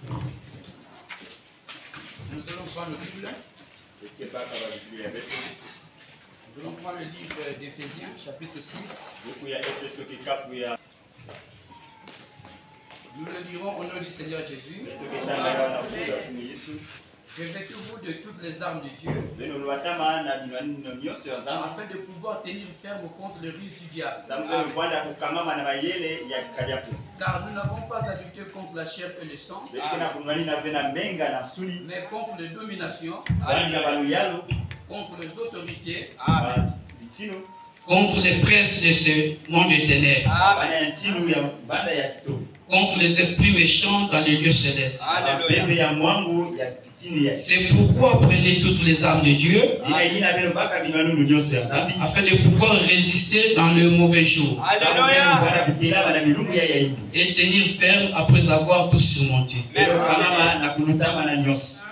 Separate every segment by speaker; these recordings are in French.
Speaker 1: Nous allons prendre le Bible. Nous allons prendre le livre d'Éphésiens, chapitre 6. Nous le lirons au nom du Seigneur Jésus. Revêtez-vous de toutes les armes de Dieu, afin de pouvoir tenir ferme contre le ruse du diable. Car nous n'avons pas à lutter contre la chair et le sang, mais contre les dominations, contre les autorités, contre les princes de ce monde de ténèbres, contre les esprits méchants dans les lieux célestes. C'est pourquoi prenez toutes les armes de Dieu, afin de pouvoir résister dans le mauvais jour. Et tenir ferme après avoir tout surmonté.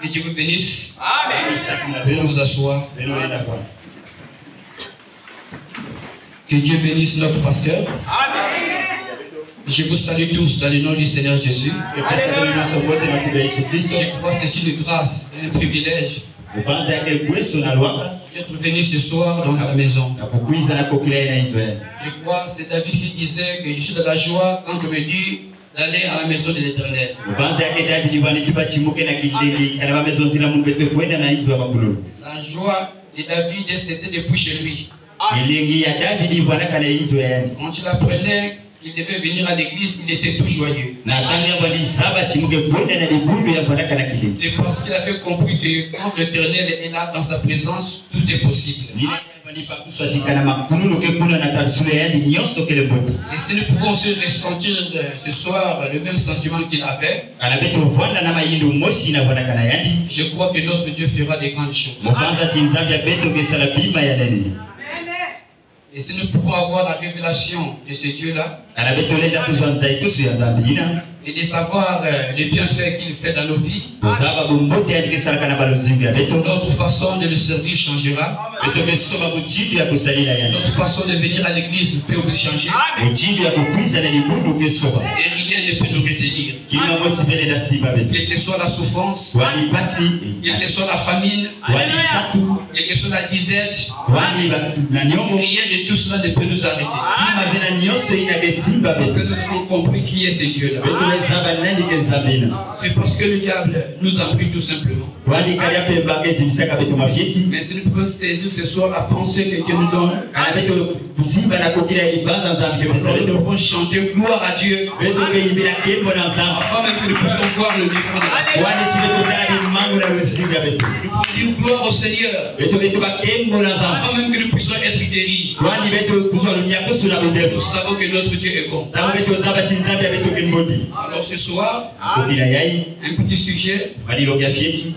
Speaker 1: Que Dieu vous bénisse. Veuillez vous asseoir. Que Dieu bénisse notre pasteur. Je vous salue tous dans le nom du Seigneur Jésus. Je crois que c'est une grâce et un privilège d'être venu ce soir dans ta maison. Je crois que c'est David qui disait que je suis dans la joie quand on me dit d'aller à la maison de l'Éternel. La joie de David, c'était depuis chez lui. Quand il apprenait il devait venir à l'église, il était tout joyeux. C'est parce qu'il avait compris que quand l'Éternel est là dans sa présence, tout est possible. Et si nous pouvons se ressentir ce soir le même sentiment qu'il avait, je crois que notre Dieu fera des grandes choses. Et si nous pouvons avoir la révélation de ce Dieu-là, et de savoir les bienfaits qu'il fait dans nos vies, notre façon de le servir changera. Notre façon de venir à l'église peut aussi changer. Et rien ne peut nous retenir. Quelle que soit la souffrance, quelle que soit la famine, quelle que soit la disette, rien de tout cela ne peut nous arrêter. Parce que nous avons compris qui est ce Dieu-là. C'est parce que le diable nous a pris tout simplement. Mais si nous pouvons saisir ce soir la pensée que Dieu nous donne, nous pouvons chanter gloire à Dieu. Avant même que nous puissions voir le micro de la foi. Nous pouvons dire gloire au Seigneur. Avant même que nous puissions être guéris. Nous savons que notre Dieu est bon. Alors ce soir, un petit sujet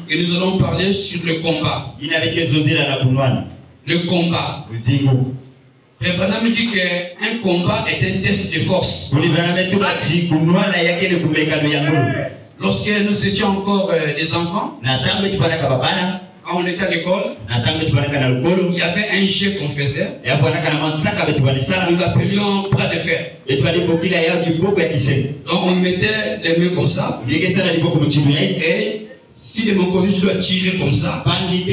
Speaker 1: et nous allons parler sur le combat. Le combat. Frère Branham dit qu'un combat est un test de force. Lorsque nous étions encore des enfants, quand on était à l'école, il y avait un jet qu'on faisait. Nous l'appelions bras de fer. Donc on mettait les mains comme ça. Et si de mon côté je dois tirer comme ça, lui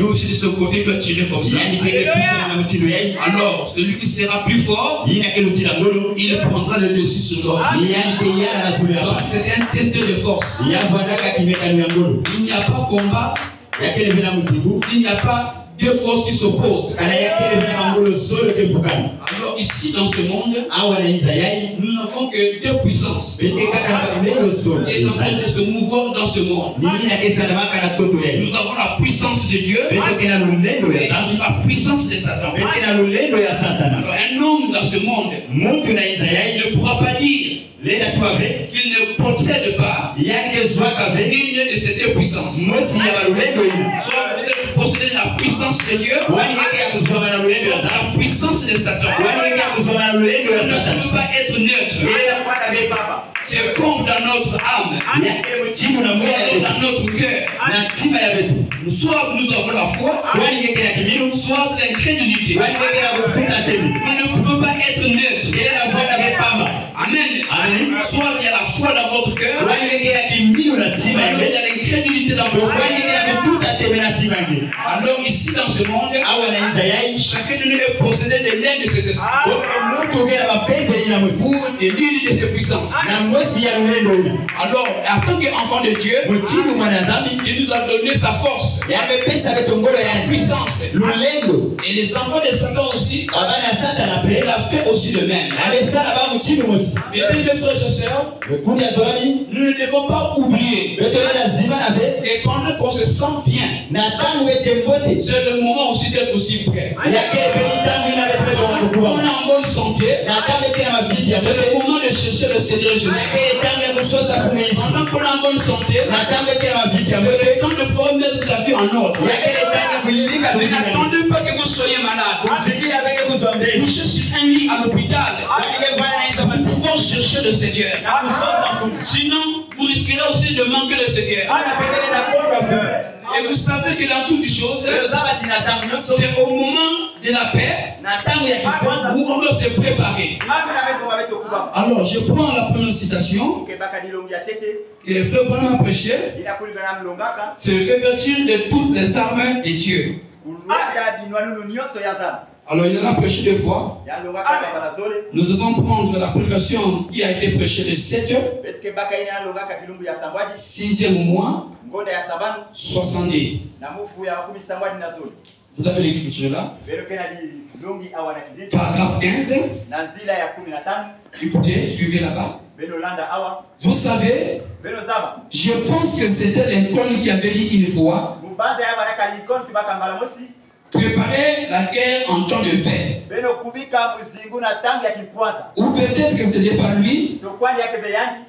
Speaker 1: aussi de son côté il doit tirer comme ça. Alors celui qui sera plus fort, il prendra le dessus sur l'autre. Donc c'est un test de force. Il n'y a pas de combat s'il n'y a pas deux forces qui s'opposent. Alors ici dans ce monde, nous n'avons que deux puissances qui est en train de se mouvoir dans ce monde. Nous avons la puissance de Dieu et la puissance de Satan. Alors un homme dans ce monde ne pourra pas dire qu'il ne possède pas une de ces deux puissances. Soit vous êtes possédé de la puissance de Dieu, soit de la puissance de Satan. Vous ne pouvez pas être neutre. C'est comme dans notre âme, dans notre cœur. Soit nous avons la foi, soit l'incrédulité. Vous ne pouvez pas être neutre. Amen. Soit il y a la foi dans votre cœur, soit il y il y a l'incrédulité dans le monde. Alors ici dans ce monde, chacun de nous est possédé de l'un de ses esprits. Pour de l'une de ses puissances. Alors, en tant qu'enfant de Dieu, il nous a donné sa force, sa puissance. Et les enfants de Satan aussi, il a fait aussi de même. Mesdames, mes frères et sœurs, nous ne devons pas oublier que pendant qu'on se sent bien, c'est le moment aussi d'être aussi prêt. On est en bonne santé, c'est le moment de chercher le Seigneur Jésus. Pendant qu'on est en bonne santé, c'est le temps de pouvoir mettre ta vie en ordre. Mais n'attendez pas que vous soyez malade. Couchez sur un lit à l'hôpital pour pouvoir chercher le Seigneur. Sinon, vous risquerez aussi de manquer le Seigneur. Et vous savez que dans toutes choses, c'est au moment de la paix où on doit se préparer. Alors, je prends la première citation que le frère Branham a prêché. Se revêtir de toutes les armes de Dieu. Alors, il en a prêché 2 fois. Nous devons prendre la prédication qui a été prêchée le 7, 6e mois, 70. Vous avez l'écriture là. Paragraphe 15. Écoutez, suivez là-bas. Vous savez, je pense que c'était Lincoln qui avait dit une fois: préparer la guerre en temps de paix. Ou peut-être que ce n'était pas lui,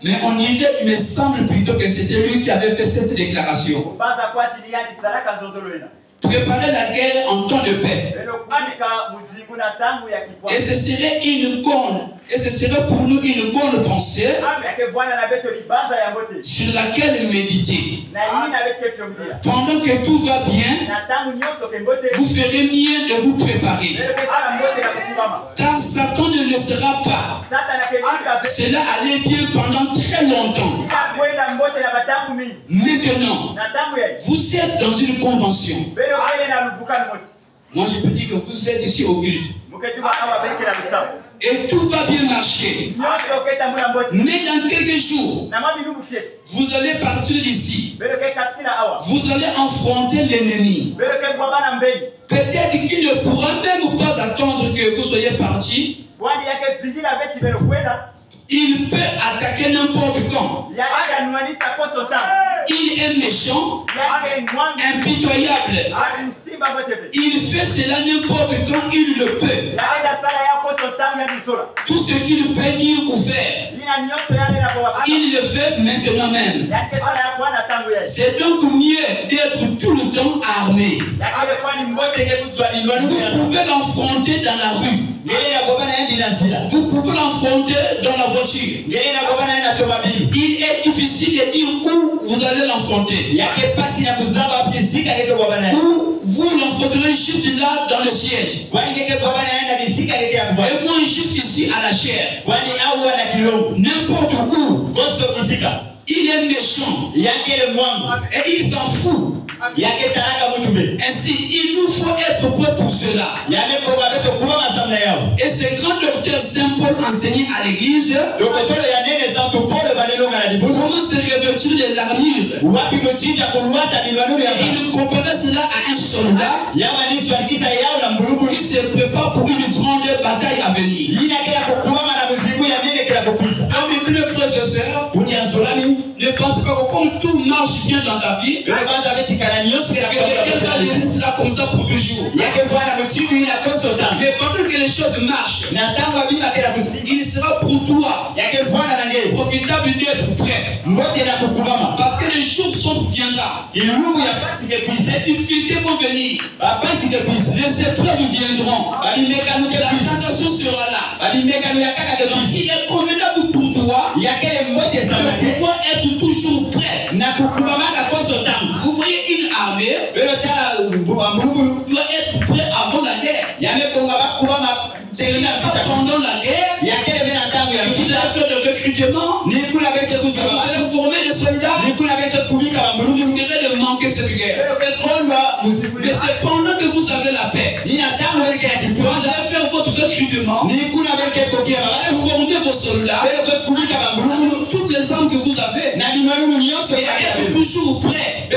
Speaker 1: mais on dirait, il me semble plutôt que c'était lui qui avait fait cette déclaration. Préparer la guerre en temps de paix. Et ce serait pour nous une bonne pensée sur laquelle méditer. Pendant que tout va bien, vous ferez mieux de vous préparer. Car Satan ne le sera pas. Cela allait bien pendant très longtemps. Maintenant, vous êtes dans une convention. Moi, je peux dire que vous êtes ici au culte. Et tout va bien marcher. Mais dans quelques jours, vous allez partir d'ici. Vous allez affronter l'ennemi. Peut-être qu'il ne pourra même pas attendre que vous soyez parti. Il peut attaquer n'importe quand. Il est méchant, impitoyable. Il fait cela n'importe quand il le peut. Tout ce qu'il peut dire ou faire, il le fait maintenant même. C'est donc mieux d'être tout le temps armé. Vous pouvez l'affronter dans la rue. Vous pouvez l'affronter dans la voiture. Il est difficile de dire où vous allez l'affronter. Ou vous l'affronterez juste là dans le siège. Et moi juste ici à la chair. N'importe où. Il est méchant. Et il s'en fout. Ainsi, il nous faut être prêts pour cela. Et ce grand docteur Saint Paul enseignait à l'église comment se revêtir de l'armure. Il comparait cela à un soldat qui se prépare pour une grande bataille à venir. Donc, mes frères et sœurs, ne pensez pas que comme tout marche bien dans ta vie, que quelqu'un va laisser cela comme ça pour toujours. Mais pendant que les choses marchent, il sera pour toi profitable d'être prêt. Parce que les jours viendra. Les difficultés vont venir. Les épreuves viendront. La tentation sera là. Donc il est convenable pour toi de pouvoir être toujours prêt. Vous voyez une armée doit être prêt avant la guerre. Pendant la guerre, il a fait de recrutement, il a formé des soldats,
Speaker 2: automatiquement informer vos soldats, toutes les armes que vous avez, et toujours prêts,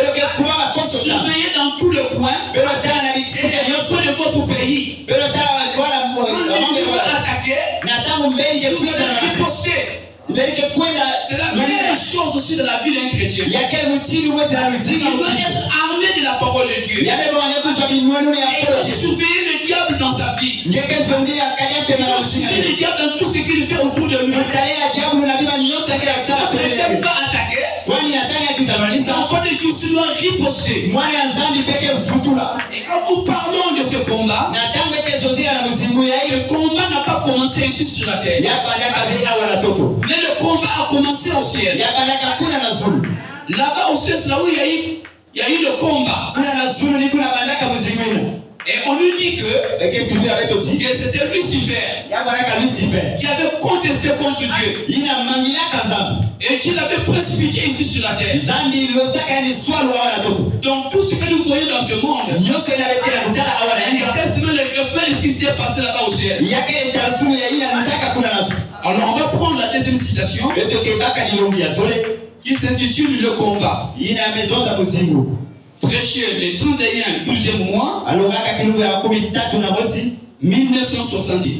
Speaker 2: surveiller dans tous les coins, et de votre pays. Quand l'ennemi veut attaquer, vous allez riposter. C'est la meilleure chose aussi de la vie d'un chrétien. Il doit être armé de la parole de Dieu. Et surveiller le diable dans sa vie. Surveiller le diable dans tout ce qu'il fait autour de lui. Ne t'aime pas attaquer. L'enfant de Dieu doit riposter. Et quand nous parlons de ce combat, le combat n'a pas commencé ici sur la terre. Mais le combat a commencé au ciel. Là-bas au ciel, c'est là où il y a eu le combat. Et on lui dit que c'était Lucifer qui avait contesté contre Dieu. Et Dieu l'avait précipité ici sur la terre. Donc tout ce que nous voyons dans ce monde, c'était seulement le reflet de ce qui s'est passé là-bas au ciel. Alors on va prendre la deuxième citation qui s'intitule Le combat. Prêché le 31 12e mois 1970.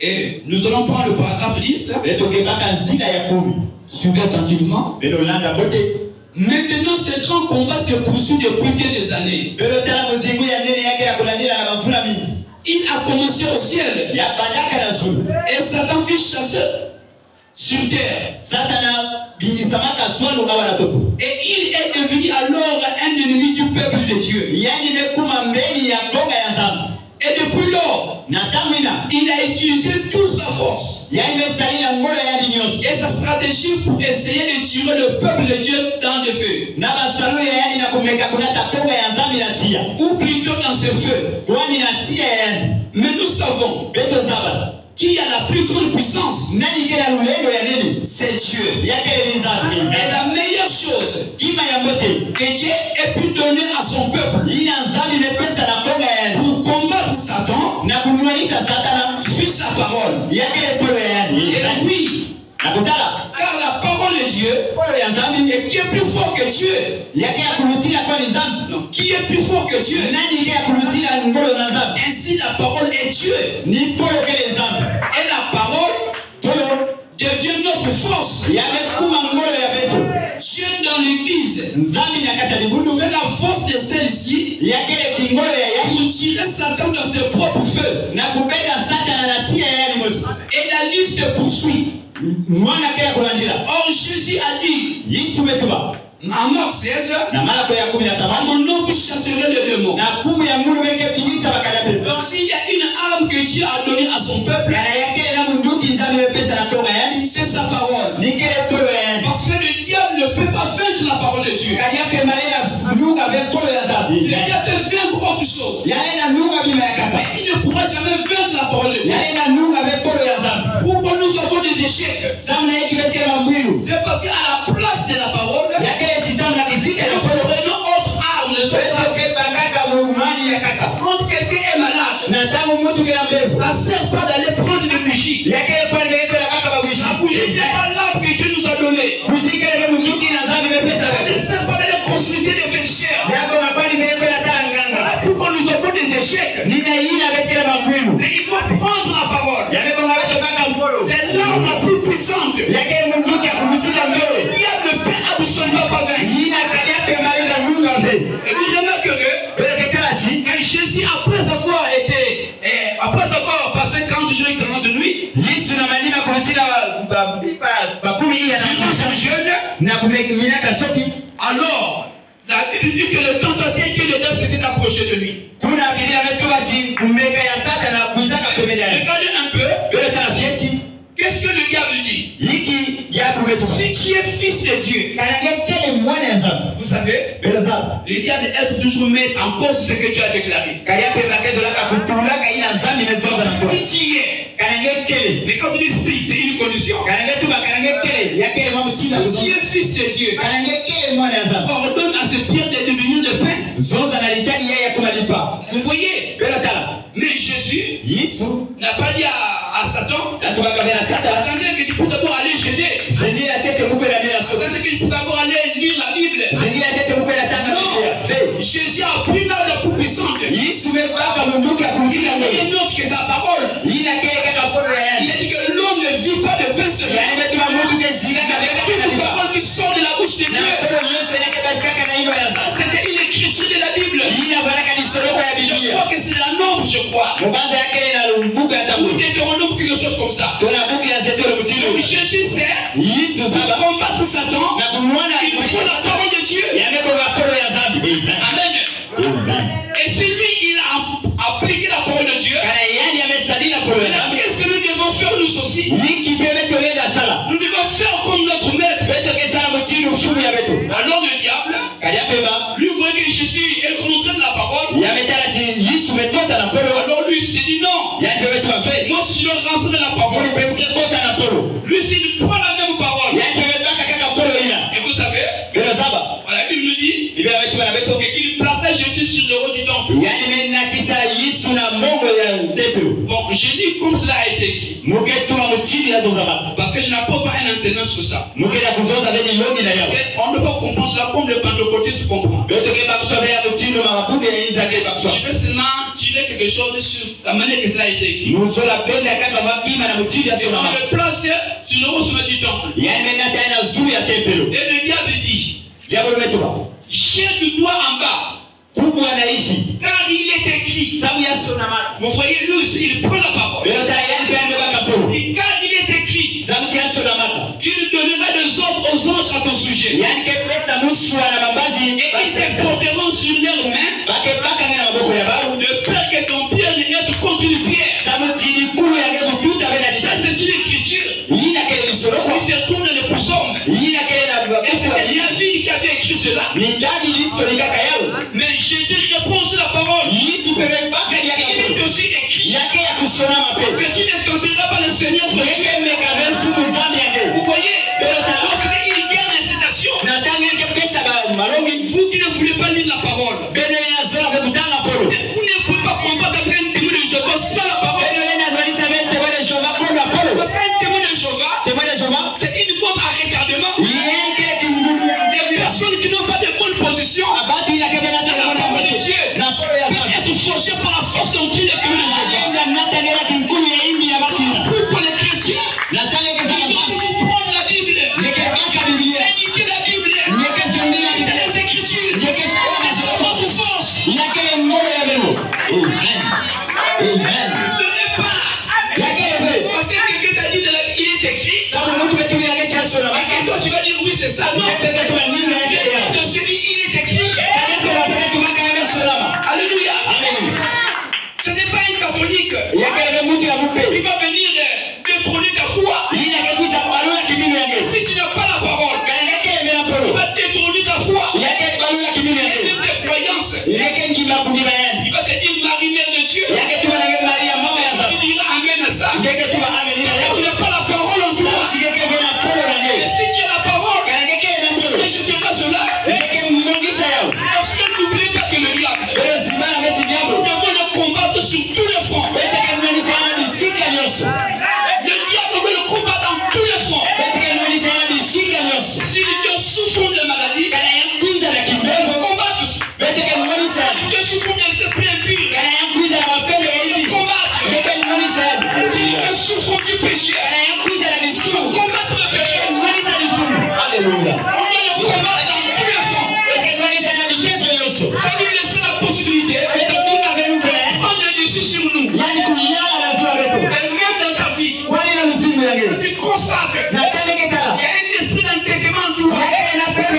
Speaker 2: Et nous allons prendre le paragraphe 10. Suivez attentivement. Maintenant, ce grand combat se poursuit depuis des années. Il a commencé au ciel. Et Satan fit chasser sur terre. Et il est devenu alors un ennemi du peuple de Dieu. Et depuis lors, il a utilisé toute sa force et sa stratégie pour essayer de tirer le peuple de Dieu dans le feu. Ou plutôt dans ce feu. Mais nous savons qui a la plus grande puissance, c'est Dieu. Et la meilleure chose que Dieu ait pu donner à son peuple pour combattre Satan fut sa parole. Et oui, car la parole de Dieu, et qui est plus fort que Dieu, donc, qui est plus fort que Dieu, ainsi la parole est Dieu. Et la parole devient notre force. Dieu dans l'église fait la force de celle-ci pour tirer Satan dans ses propres feux. Et la lutte se poursuit. Or Jésus a dit en Marc 16, à mon nom vous chasserez les démons. Donc s'il y a une arme que Dieu a donnée à son peuple, c'est sa parole. Parce que le diable ne peut pas vaincre la parole de Dieu. Le diable peut vaincre autre chose, mais il ne pourra jamais vaincre la parole de Dieu. Pourquoi nous avons des échecs? C'est parce qu'à la place de la parole, nous prenons autre arme. Quand quelqu'un est malade, ça ne sert pas d'aller prendre des bougies. La bougie n'est pas l'arme que Dieu nous a donnée. Ça ne sert pas d'aller consulter des vêcheurs. Voilà pourquoi nous avons des échecs. Mais il faut prendre la parole. C'est l'arme la plus puissante. Le diable ne peut absolument pas vaincre. Et vous remarquerez, quand Jésus, après avoir passé 40 jours et 40 nuits, alors, la Bible dit que le tentateur et le diable s'était approché de lui. Regardez un peu. Qu'est-ce que le diable dit? Si tu es fils de Dieu, vous savez, le diable aime toujours mettre en cause ce que Dieu a déclaré. Si tu es, mais quand tu dis si, c'est une condition. Si tu es fils de Dieu, ordonne à ce pierre de devenir de pain. Vous voyez, mais n'a pas dit à Satan, attendez que tu peux d'abord aller jeter. Attendez que tu peux d'abord aller lire la Bible. Non, Jésus a pris l'arme la plus puissante. Il est notre que sa parole. Il a dit que l'homme ne vit pas de pain seul. Toute parole qui sort de la bouche de Dieu. C'était une écriture de la Bible. Je crois que c'est la norme, je crois. Ou Deutéronome, quelque chose comme ça. Donc Jésus sait combattre Satan. Il faut la parole de Dieu. Amen. Et si lui, il a appliqué la parole de Dieu, qu'est-ce que nous devons faire nous aussi? Nous devons faire comme notre maître. Alors le diable, lui voyait que Jésus est contre la parole. Alors lui s'est dit non. Moi si je dois rentrer dans la parole, lui s'il prend la même parole. Et vous savez, la Bible nous dit qu'il plaçait Jésus sur le haut du temple. Bon, j'ai dit comme cela a été dit. Parce que je n'apporte pas un enseignement sur ça. On ne peut pas comprendre cela comme le pentecôtiste comprend. Je vais seulement tirer quelque chose sur la manière que cela a été écrit. On le place sur le haut du temple. Et le diable dit, jette-toi en bas. Car il est écrit. Vous voyez, lui aussi, il prend la parole. Et car il est écrit qu'il donnera des ordres aux anges à ton sujet. Et ils te porteront sur leurs mains, de peur que ton pied ne mette contre une pierre. Ça, c'est une écriture. Il se trouve dans le psaume. Et c'était David qui avait écrit cela. Mais Jésus répond sur la parole. Il est aussi écrit que tu ne tenteras pas le Seigneur de Dieu. Vous voyez, lorsqu'il gagne l'incitation, vous qui ne voulez pas lire la parole, vous ne pouvez pas combattre avec un témoin de Jéhovah sans la parole. Parce qu'un témoin de Jéhovah, c'est une bombe à retardement. Des personnes qui n'ont pas de bonne position dans la parole de Dieu peuvent être fauchées par la force dont il est témoin de Jéhovah. Pourquoi les chrétiens ils doivent prendre la Bible, méditer la Bible, méditer les Écritures, c'est votre force. Ce n'est pas parce que quelqu'un t'a dit de la Bible, il est écrit. Et toi tu vas dire oui c'est ça. Non, de celui il est écrit. Alléluia. Ce n'est pas un catholique. Il va venir détrôner ta foi. Si tu n'as pas la parole, il va détrôner ta foi. Et même tes croyances. Il va te dire Marie, mère de Dieu. Tu diras Amen à ça. Parce que tu n'as pas la parole en toi. Et si tu as la parole, tu rejetteras cela. Parce que n'oubliez pas que le diable, nous devons le combattre sur tous les fronts. Le diable veut le combattre dans tous les fronts. Si les dieux souffrent de maladie, il veut combattre. Les dieux souffrent des esprits impurs, il veut combattre. Si les dieux souffrent du péché, il veut combattre le péché. Alléluia. On doit le combattre dans tous les fronts. Ça nous laisse la possibilité de prendre le dessus sur nous. Et même dans ta vie, tu constates qu'il y a un esprit d'entêtement en toi. Prie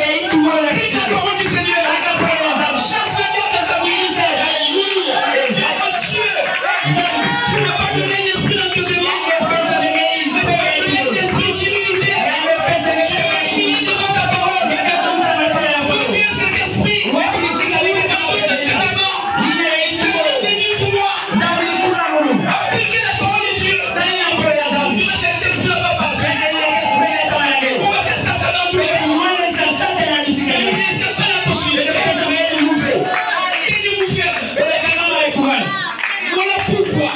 Speaker 2: la parole du Seigneur. Chasse le diable dans ta vie. Alléluia. Oh Dieu, tu ne vas pas donner un esprit d'entêtement. Tu ne vas pas donner un esprit d'humilité. Tu vas humilier devant ta parole. Reviens cet esprit. Appliquez la parole de Dieu. Voilà pourquoi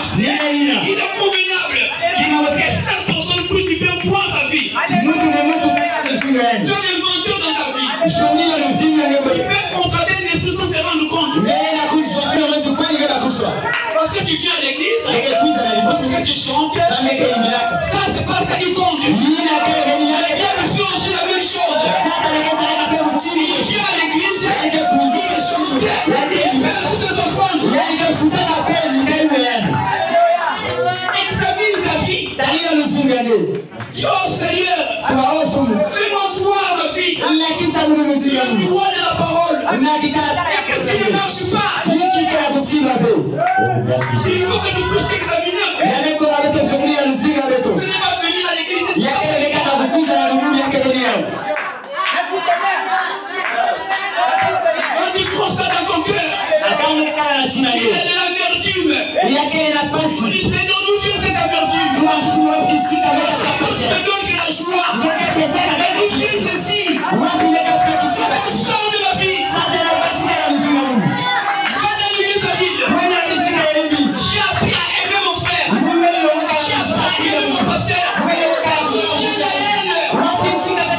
Speaker 2: chante, ça c'est pas ça qui compte. Le diable fait aussi la même chose. Il vient à l'église, il chante, il perd toutes les offrandes. Examine ta vie. Oh Seigneur, fais-moi voir la vie. Le droit de la parole. Et qu'est-ce qui ne marche pas? Il faut que nous puissions t'examiner. Ce n'est pas venir à l'église. On dit constat dans ton cœur. Il y a de l'amertume. On dit Seigneur, nous vient cette amertume. Tu me donnes que la joie. Nous vient ceci. Ça sort de ma vie. Va dans l'église à ville. J'ai appris à aimer mon frère. J'ai appris à aimer mon pasteur. J'ai la haine.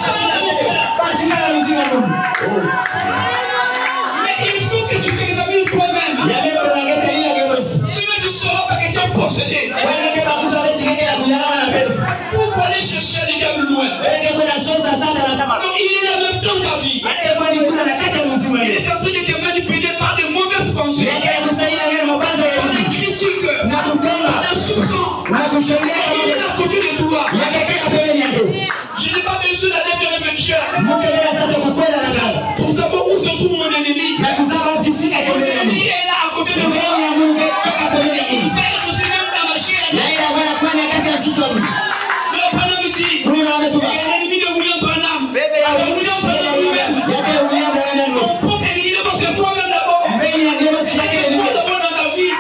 Speaker 2: Sors de mon cœur. Mais il faut que tu t'examines toi-même. Tu sauras pas que tu es possédé. Pourquoi aller chercher les diables loin? Donc il est en même temps ta vie. Il est en train de te manipuler par de mauvaises pensées, par des critiques, par des soupçons. Il est à côté de toi. Je n'ai pas besoin d'aller vers un méchant pour savoir où se trouve mon ennemi. Mon ennemi est là à côté de moi. Il perd aussi même dans ma chair. Le Paname dit, l'ennemi de William Branham. William Branham lui-même. Mon propre ennemi, c'est toi-même d'abord. C'est toi d'abord dans ta vie.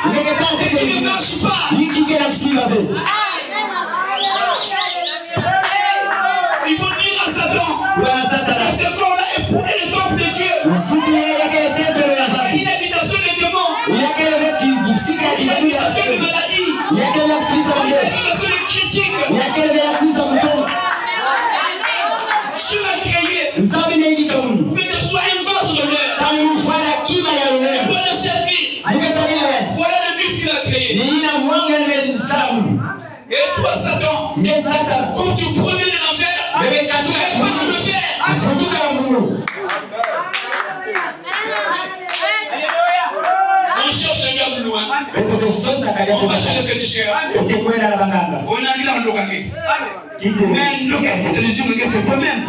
Speaker 2: Il ne marche pas. Il faut dire à Satan, ce corps-là est pour le temple de Dieu. Il est l'habitation des démons. Il est l'habitation des maladies. Il est l'habitation des critiques. Je m'ai créé pour que tu sois un vase d'honneur. Pour le servir. Voilà le but qu'il a créé. Et toi, Satan, comme tu prenais de l'enfer, tu ne vas pas le faire. On cherche le diable loin. On va chez le féticheur. On a dit dans le locaké. Mais le locaké, c'est toi-même.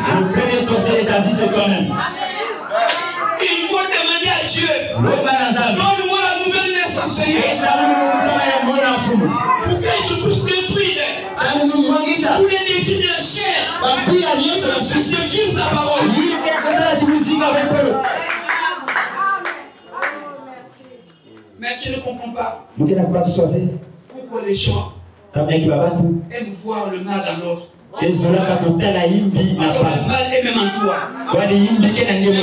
Speaker 2: Il faut demander à Dieu. Donne-moi la nouvelle naissance, Seigneur. Pour que je puisse détruire. Pour les détruire de la chair. C'est de vivre ta parole. Mais tu ne comprends pas. Pourquoi les gens aiment voir le mal dans l'autre. Le mal est même en toi. Même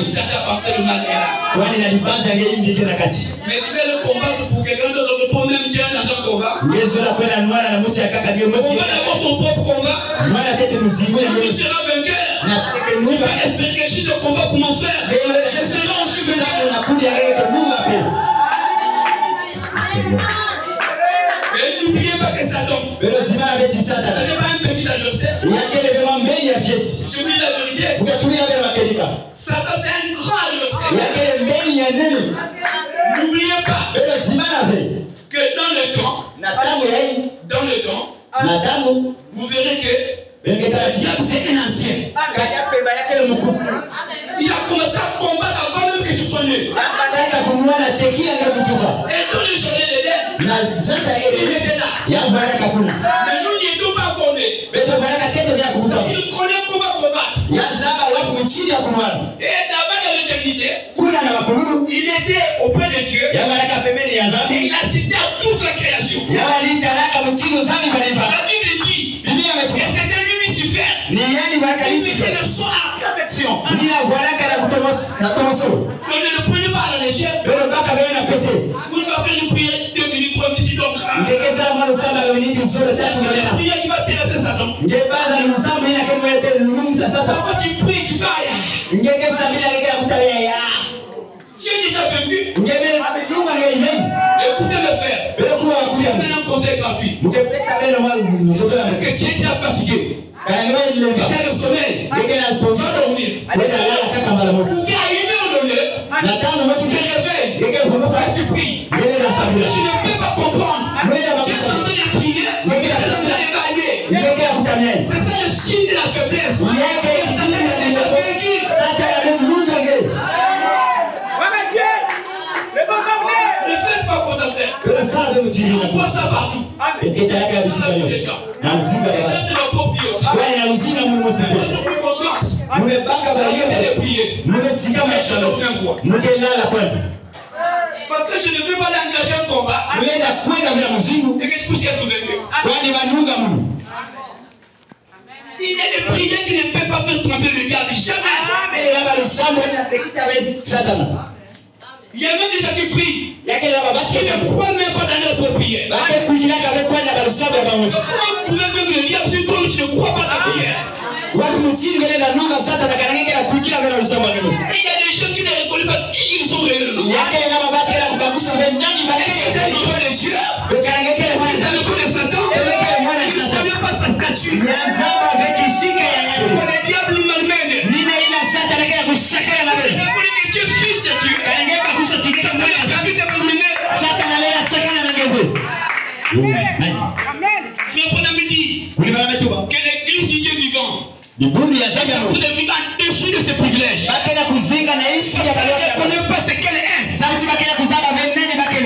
Speaker 2: si ta pensée, le mal est là. Mais tu fais le combat pour quelqu'un d'autre que toi-même viens dans un combat. On va d'abord ton propre combat. Tu seras vainqueur. Tu vas espérer que si je combat pour mon frère, je serai aussi vainqueur. Et n'oubliez pas que Satan, ce n'est pas un petit adversaire. Je vous dis la vérité. Satan, c'est un grand adversaire. N'oubliez pas que dans le temps, vous verrez que le diable, c'est un ancien. Il a commencé à combattre avant même que tu sois né. Et dans les journées d'Éden, il était là. Mais nous n'étions pas connus. Il connaît comment combattre. Et d'abord dans l'éternité, il était auprès de Dieu. Et il assistait à toute la création. La Bible dit que c'était lui Lucifer. Il mettait le soin à la perfection. Donc ne le prenez pas à la légère. Vous ne va faire une prière 2 minutes, 3 minutes, donc la prière qui va terrasser Satan. Parfois tu pries, tu bailles. Tu es déjà vaincu. Écoutez mes frères. Un conseil gratuit. C'est que tu es déjà fatigué. Tu as le sommeil. Tu vas dormir. Tu es tu pries. Je ne peux pas comprendre. Tu es en train de prier. Tu es en train d'évaluer. C'est ça le signe de la faiblesse. Ne faites pas comme ça. On voit ça partout. Parce que je ne veux pas l'engager en combat et que je puisse être vaincu. Il y a des prières qui ne peuvent pas faire trembler le diable. Jamais. Il y a même des gens qui prient. Qui ne croient même pas dans leur prière. Comment vous pouvez vaincre le diable si toi tu ne crois pas dans la prière? Il y a des gens qui ne reconnaissent pas qui ils sont réellement. Les enfants de Dieu, les enfants de Satan, ils ne connaissent pas sa statue. Le diable malmène. Dieu fils de Dieu. Je vais prendre un midi que l'église du Dieu vivant ne vit en dessous de ses privilèges. Elle ne reconnaît pas ce qu'elle est.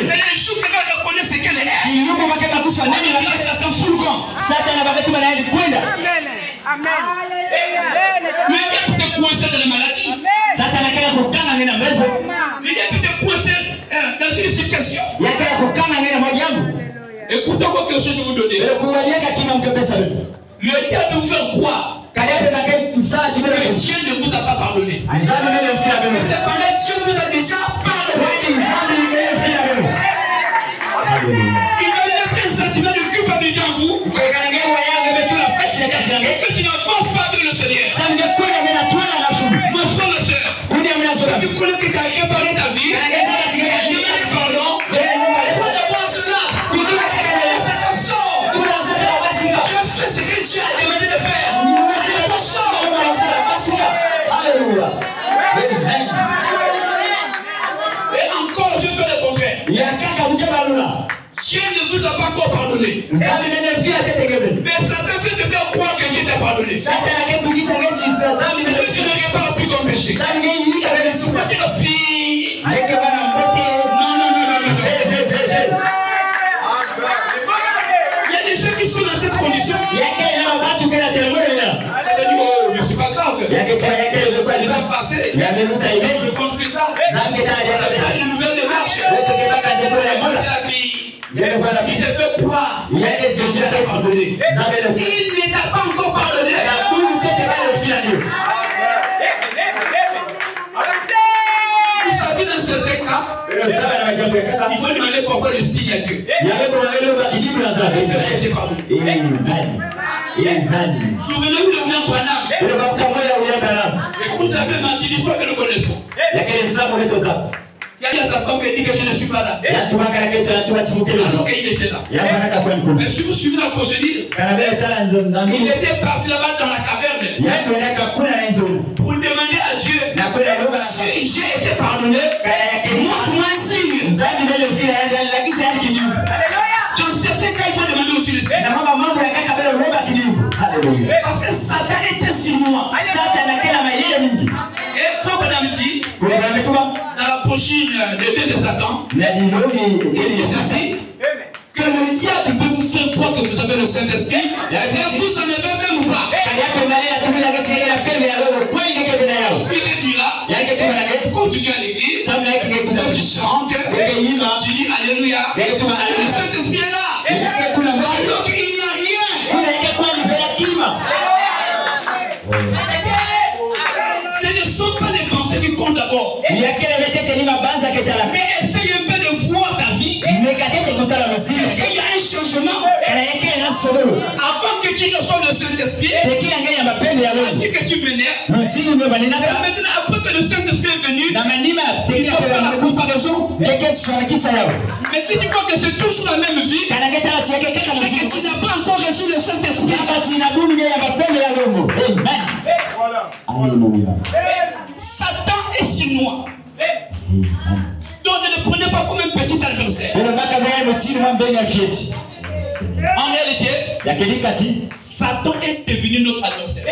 Speaker 2: Mais le jour qu'elle va reconnaître ce qu'elle est, Satan fout le camp. Le diable peut te coincer dans la maladie. Le diable peut te coincer dans une situation. Écoutez encore quelque chose que je vous donner. Le diable vous fait croire que Dieu ne vous a pas pardonné. Mais c'est par là Dieu vous a déjà pardonné. Il va mettre un sentiment de culpabilité en vous. Et que tu n'avances pas avec le Seigneur. Mon frère, ma soeur, tu connais que tu as réparé ta vie. Pardon. Ce que Dieu a demandé de faire. Alléluia. Et encore, je fais le contraire. Dieu ne vous a pas encore pardonné. Mais Satan fait te faire croire que Dieu t'a pardonné. Que tu ne répares plus ton péché. Tu ne plies. Non. Il y a des gens qui sont dans cette condition. C'est-à-dire, oh, mais c'est pas grave. Il va passer. Je ne compte plus ça. Il y a une nouvelle démarche. Il te fait croire. Il ne t'a pardonné. Il ne t'a pas encore pardonné. Vous savez, dans certains cas, il faut demander pourquoi le signe à Dieu. Souvenez-vous de William Branham. Écoute, j'avais menti l'histoire que nous connaissons. Il y a sa femme qui dit que je ne suis pas là. Alors qu'il était là. Mais si vous suivez la procédure, il était parti là-bas dans la caverne pour demander à Dieu si j'ai été pardonné, montre-moi un signe. Dans certains cas, il faut demander aussi le signe. Parce que Satan était sur moi. Et quand Madame dit, dans la prochaine de Satan, il dit ceci, que le diable peut vous faire croire que vous avez le Saint-Esprit, et vous en avez même ou pas. Il te dira, quand tu viens à l'église, quand tu chantes, tu dis Alléluia, le Saint-Esprit est là. Alors qu'il n'y a rien. Ce ne sont pas les pensées qui comptent d'abord. Mais essaye un peu de voir ta vie. Parce qu'il y a un changement. Avant que tu tu reçois le Saint-Esprit, et que tu m'énerves, maintenant après que le Saint-Esprit est venu, il faut faire la comparaison. Mais si tu vois que c'est toujours la même vie, et que tu n'as pas encore reçu le Saint-Esprit,
Speaker 3: Alléluia.
Speaker 2: Satan est chinois. Donc ne le prenez pas comme un petit adversaire. En réalité, Satan est devenu notre adversaire.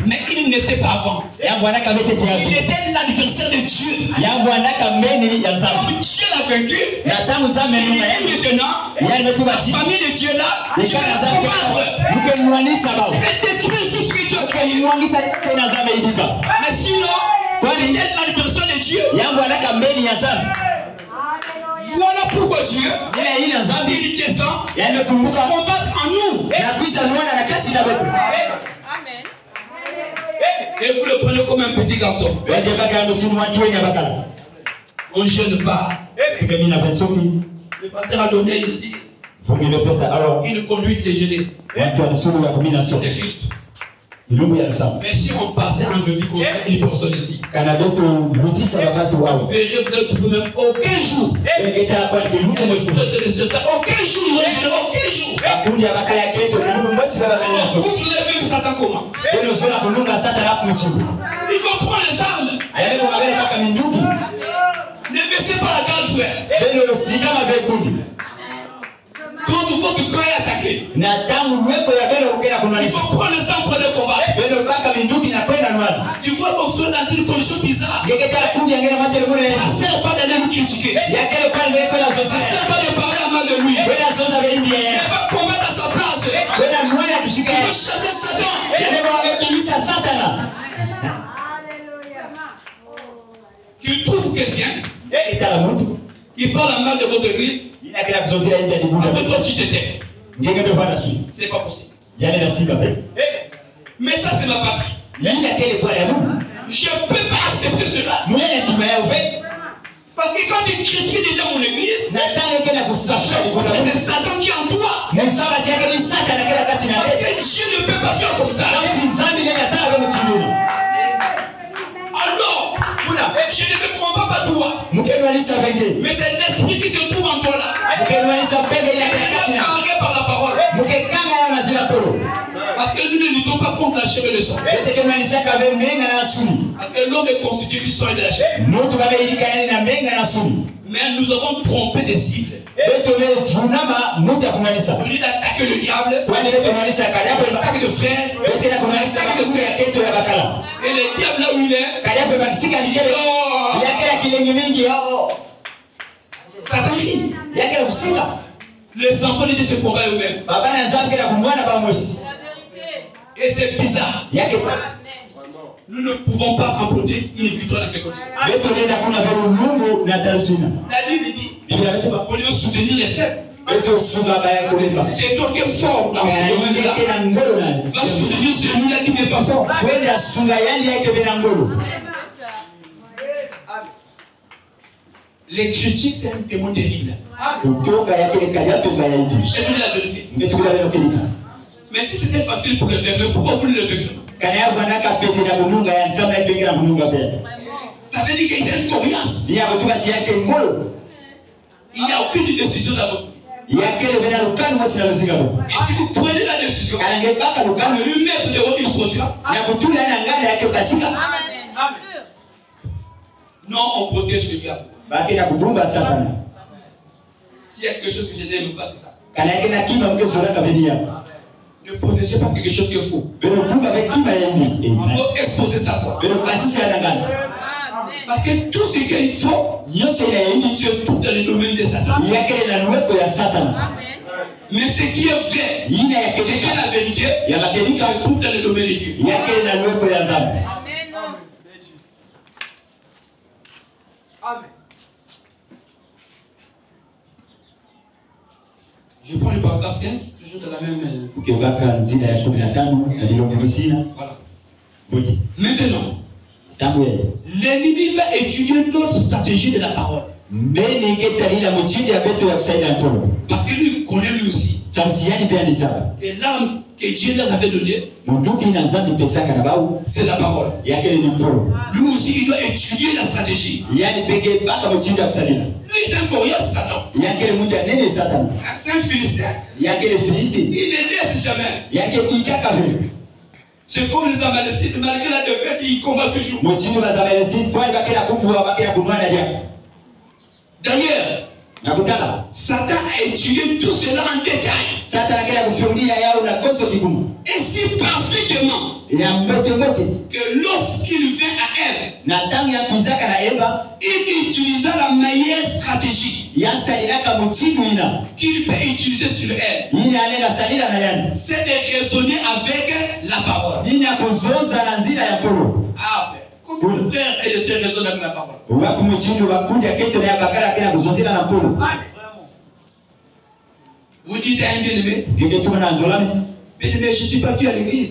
Speaker 2: Mais il n'était pas avant. Il était l'adversaire de Dieu. Comme Dieu l'a vaincu, et maintenant, la famille de Dieu là, je vais la combattre et détruire tout ce que Dieu a créé. Mais sinon, il était l'adversaire de Dieu. Voilà pourquoi Dieu, il descend pour combattre en nous.
Speaker 4: Amen.
Speaker 2: Et vous le prenez comme un petit garçon. On ne jeûne pas. Le pasteur a donné ici une conduite de jeûner. Mais si on passait en revue comme ça, une personne ici, vous verrez, vous n'avez trouvé même aucun jour. Aucun jour. Vous voulez vivre Satan comment? Il faut prendre les armes. Ne baissez pas la garde, frère. Quand votre camp est attaqué, il faut prendre les armes pour le combattre. Tu vois ton frère dans une condition bizarre. Ça ne sert pas d'aller vous critiquer. Ça ne sert pas de parler à mal de lui. Il va combattre à sa place. Il va chasser Satan. Tu trouves quelqu'un qui parle à mal de votre église. Après toi tu t'étais. C'est pas possible. Mais ça c'est ma patrie. Je ne peux pas accepter cela. Parce que quand tu critiques déjà mon église, c'est Satan qui est en toi. Parce que Dieu ne peut pas faire comme ça. Alors, je ne me combats pas toi. Mais c'est l'esprit qui se trouve en toi là. Il est parlé par la parole. Parce que nous ne luttons pas contre la chair et le sang. Parce que l'homme est constitué du sang et de la chair. Mais nous avons trompé des cibles. Au lieu d'attaquer le diable, on attaque le frère, on attaque le frère. Et le diable là où il est, Satan, les enfants de Dieu se combattent eux-mêmes. Et c'est bizarre. Nous ne pouvons pas remporter une victoire dans ces conditions. La Bible dit, on doit soutenir les faibles. C'est toi qui es fort dans ce domaine-là. Va soutenir celui-là qui n'est pas fort. Les critiques, c'est un témoin terrible. Je te dis la vérité. Mais si c'était facile pour le faire, pourquoi vous ne le faites pas? Ça veut dire qu'il y a une coriace. Il n'y a aucune décision dans votre vie. Et si vous prenez la décision de lui mettre de votre instruction, non, on protège le diable. S'il y a quelque chose que je n'aime pas, c'est ça. Ne protégez pas quelque chose qui est faux. Il faut exposer ça. Parce que tout ce qui est faux, se trouve dans le domaine de Satan. Mais ce qui est vrai, ce qui est la vérité, se trouve dans le domaine de Dieu. Amen. Je prends le paragraphe 15, toujours de la même. Voilà. Maintenant, l'ennemi va étudier notre stratégie de la parole. Parce que lui connaît lui aussi. Et l'arme que Dieu leur avait donnée, c'est la parole. Lui aussi, il doit étudier la stratégie. Lui, c'est un coriace, Satan. C'est un Philistin. Il ne laisse jamais. C'est comme les Amalécites, malgré la défaite, ils combattent toujours. D'ailleurs, Satan a étudié tout cela en détail. Et si parfaitement que lorsqu'il vint à Ève, il utilisa la meilleure stratégie qu'il peut utiliser sur elle. C'est de raisonner avec la parole. Ah, comme le frère et le sœur raisonnent avec la parole. Vous dites à un bien-aimé, bien-aimé, je ne suis pas venu à l'église.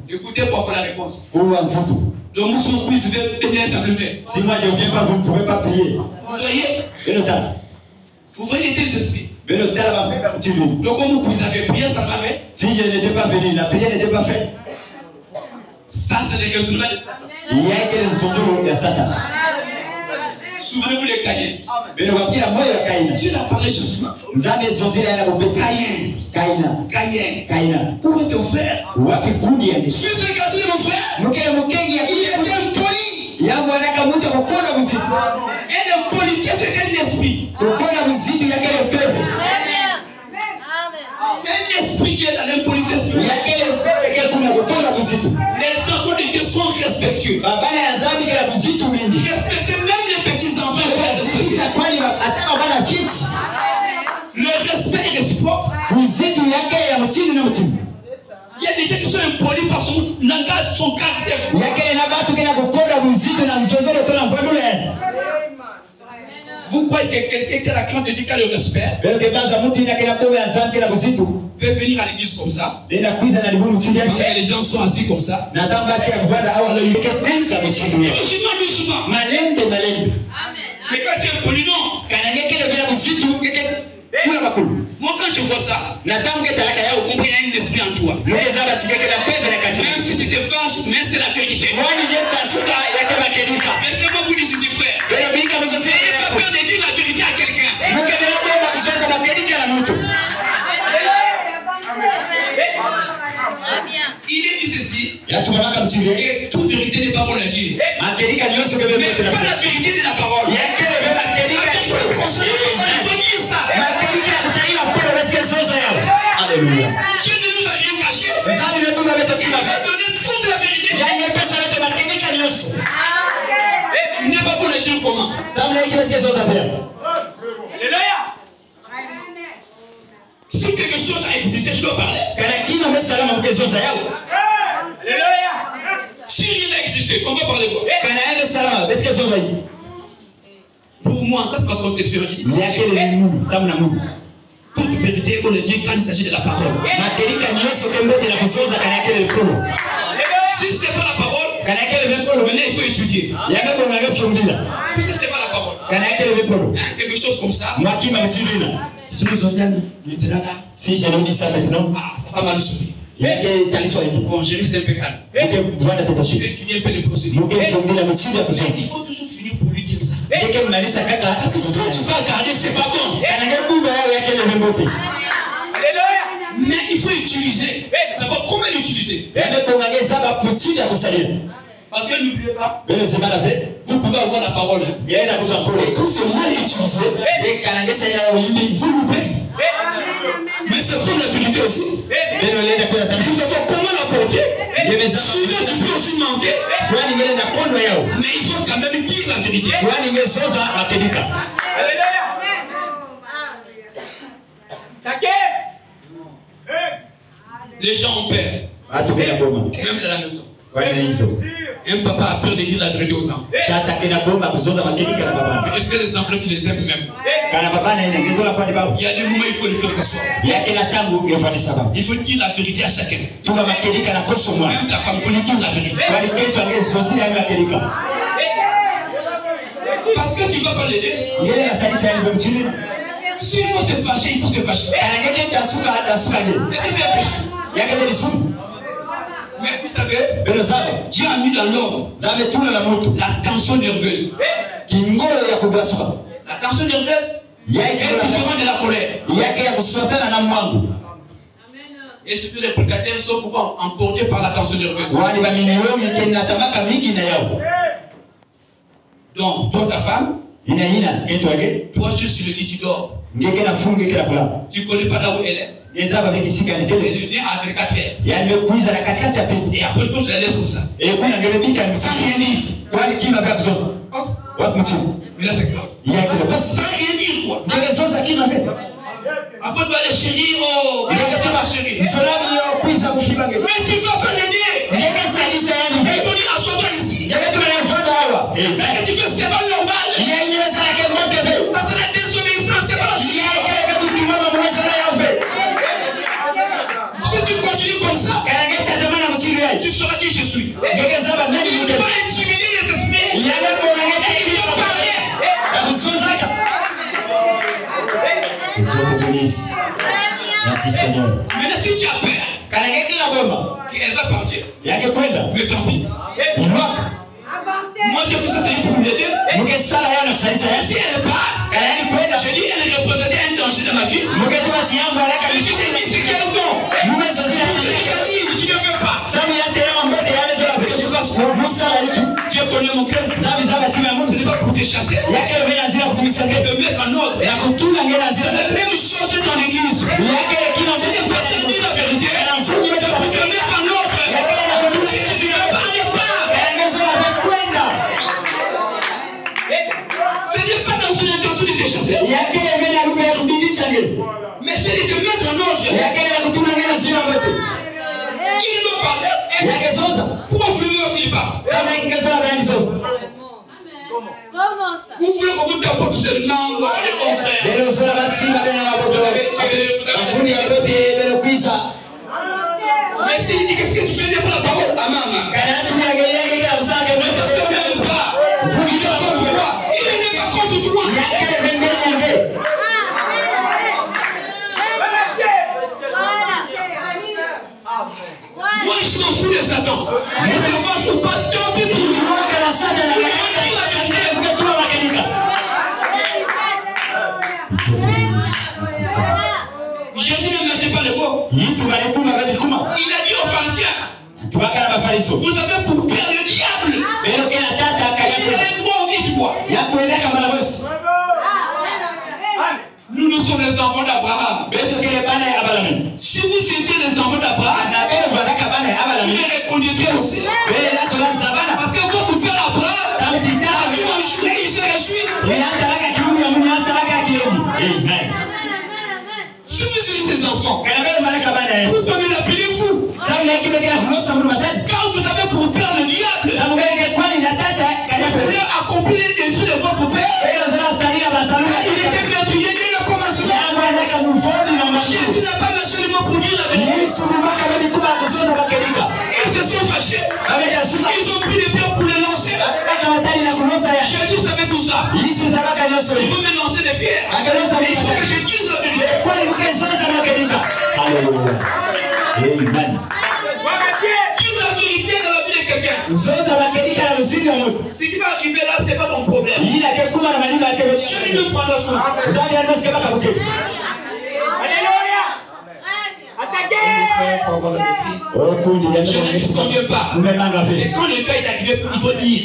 Speaker 2: Écoutez pourquoi la réponse. Le mousson puisse venir s'enlever.
Speaker 3: Si moi je ne viens pas, vous ne pourrez pas prier.
Speaker 2: Vous voyez? Vous voyez les esprits. Donc comme vous avez prié, ça m'avait.
Speaker 3: Si je n'étais pas venu, la prière n'était pas faite.
Speaker 2: Ça, c'est le raisonnement de Satan.
Speaker 3: Il y a que le soutien de Satan.
Speaker 2: Souvenez-vous les Caïens. Dieu n'a parlé changement. Caïen. Où est ton frère? Suis le gardien de mon frère. Il était impoli. Et l'impolité, c'est quel esprit? C'est un esprit qui est dans l'impolité. Les enfants de Dieu sont respectueux. Respectez même les petits enfants. Le respect est réciproque. Il y a des gens qui sont impolis par son langage, son caractère. Vous croyez que quelqu'un qui a la crainte de Dieu, qui a le respect, peut venir à l'église comme ça, et les gens sont assis comme ça, doucement. Mais quand tu es impoli, non. Moi, quand je vois ça, on comprend qu'il y a un esprit en toi. Même si tu te fâches, mais c'est la vérité. Mais c'est moi vous dites ici, frère. N'ayez pas peur de dire la vérité à quelqu'un. Il est dit ceci. Et toute vérité n'est pas bonne à dire. Mais pas la vérité de la parole.
Speaker 3: Alléluia.
Speaker 2: Dieu ne nous a rien caché. Il a donné toute la vérité. Il n'est pas bon de dire comment. Si quelque chose a existé, je dois parler. Si rien n'a existé, on va parler quoi? Pour moi, ça c'est ma conception. Toute vérité, on le dit quand il s'agit de la parole. Si ce n'est pas la parole, maintenant il faut étudier. Si ce n'est pas la parole, quelque chose comme ça. Si nous sommes là,
Speaker 3: si je nous dis ça maintenant,
Speaker 2: ça va mal subir. Bon, j'ai risque un peu calme. Je vais étudier un peu les procédures. Il faut toujours finir pour lui dire ça. Quand tu vas regarder, c'est pas bon. Mais il faut utiliser. Savoir comment l'utiliser. Parce que n'oubliez pas, vous pouvez avoir la parole. Et quand c'est mal utilisé, vous loupez. Mais c'est pour la vérité aussi. Vous savez comment la porter. Sinon tu peux aussi manquer. Mais il faut quand même dire la vérité. Les gens ont peur. Même dans la maison. Un papa a peur de dire la vérité aux enfants. Est-ce que les enfants tu les aimes même? Il y a des moments il faut les faire s'asseoir. Il faut dire la vérité à chacun. Même ta femme, il faut lui dire la vérité. Parce que tu ne vas pas l'aider. S'il faut se fâcher, il faut se fâcher. Est-ce que c'est un péché? Mais vous savez, Dieu a mis dans l'homme la tension nerveuse. La tension nerveuse est différente de la colère. Et surtout les prédicateurs sont beaucoup emportés par la tension nerveuse. Donc, toi, ta femme, toi, tu es sur le lit, tu dors. Tu ne connais pas là où elle est. Elle vient à 24 heures. Et après tout, je la laisse comme ça. Sans rien dire. Mais là, c'est grave. Sans rien dire, quoi. Après, tu vas aller chérir. Oh, tu vas chérir. Mais tu ne vas pas l'aider. Mais tu dis, assois-toi ici. Mais tu fais, c'est pas normal. Ça, c'est la désobéissance, c'est pas la si tu continues comme ça, tu sauras qui je suis. Tu ne vas intimider les esprits. Et ils vont parler.
Speaker 3: Merci Seigneur.
Speaker 2: Mais si tu as peur qu'elle va partir, mais tant pis. Moi je fais ça, c'est pour m'aider. Si elle part, je dis elle représentait un danger dans ma vie. Mais je t'ai dit c'est quel don. Tu ne veux pas. Tu connais mon cœur. Ce n'est pas pour te chasser. De mettre en ordre. C'est la même chose dans l'église. C'est le pasteur dit la vérité. C'est pour te mettre en ordre. Si tu ne parles pas. Ce n'est pas dans une intention de te chasser. Mais c'est de te mettre en ordre. Il doit parler. Pourquoi vous voulez qu'il parle?
Speaker 4: Comment ça?
Speaker 2: Vous voulez qu'on vous tape seulement dans les confrères? Mais s'il dit qu'est-ce que tu fais pour la parole? Ah maman. Mais parce qu'on n'aime pas. Il est contre toi. Il n'est pas contre toi. Moi je m'en fous de Satan. Mais je ne veux pas tomber pour moi que la Satan Jésus ne mettez pas les mots. Il a dit aux pharisiens, vous avez pour père le diable. Il est mort vite quoi. Nous sommes les enfants d'Abraham. Si vous étiez les enfants d'Abraham, vous les reconnaîtrez aussi. Parce que votre père Abraham a vu un jour et il se réjouit. Si vous êtes des enfants, pourquoi me l'appelez-vous? Quand vous avez pour père le diable, vous voulez accomplir les désirs de votre père. Il était meurtrier dès le commencement. Jésus n'a pas lâché le mot pour dire la vérité. Ils se sont fâchés. Ils ont pris des pierres pour les lancer. Jésus savait tout ça. Il veut me lancer des pierres. Et il faut que je dise la vérité.
Speaker 3: Alléluia. Amen.
Speaker 2: Dis la vérité dans la vie de quelqu'un. Ce qui va arriver là, ce n'est pas ton problème. Dieu ne prend pas soin. Je ne disconviens pas. Et quand le cas est arrivé, il faut dire.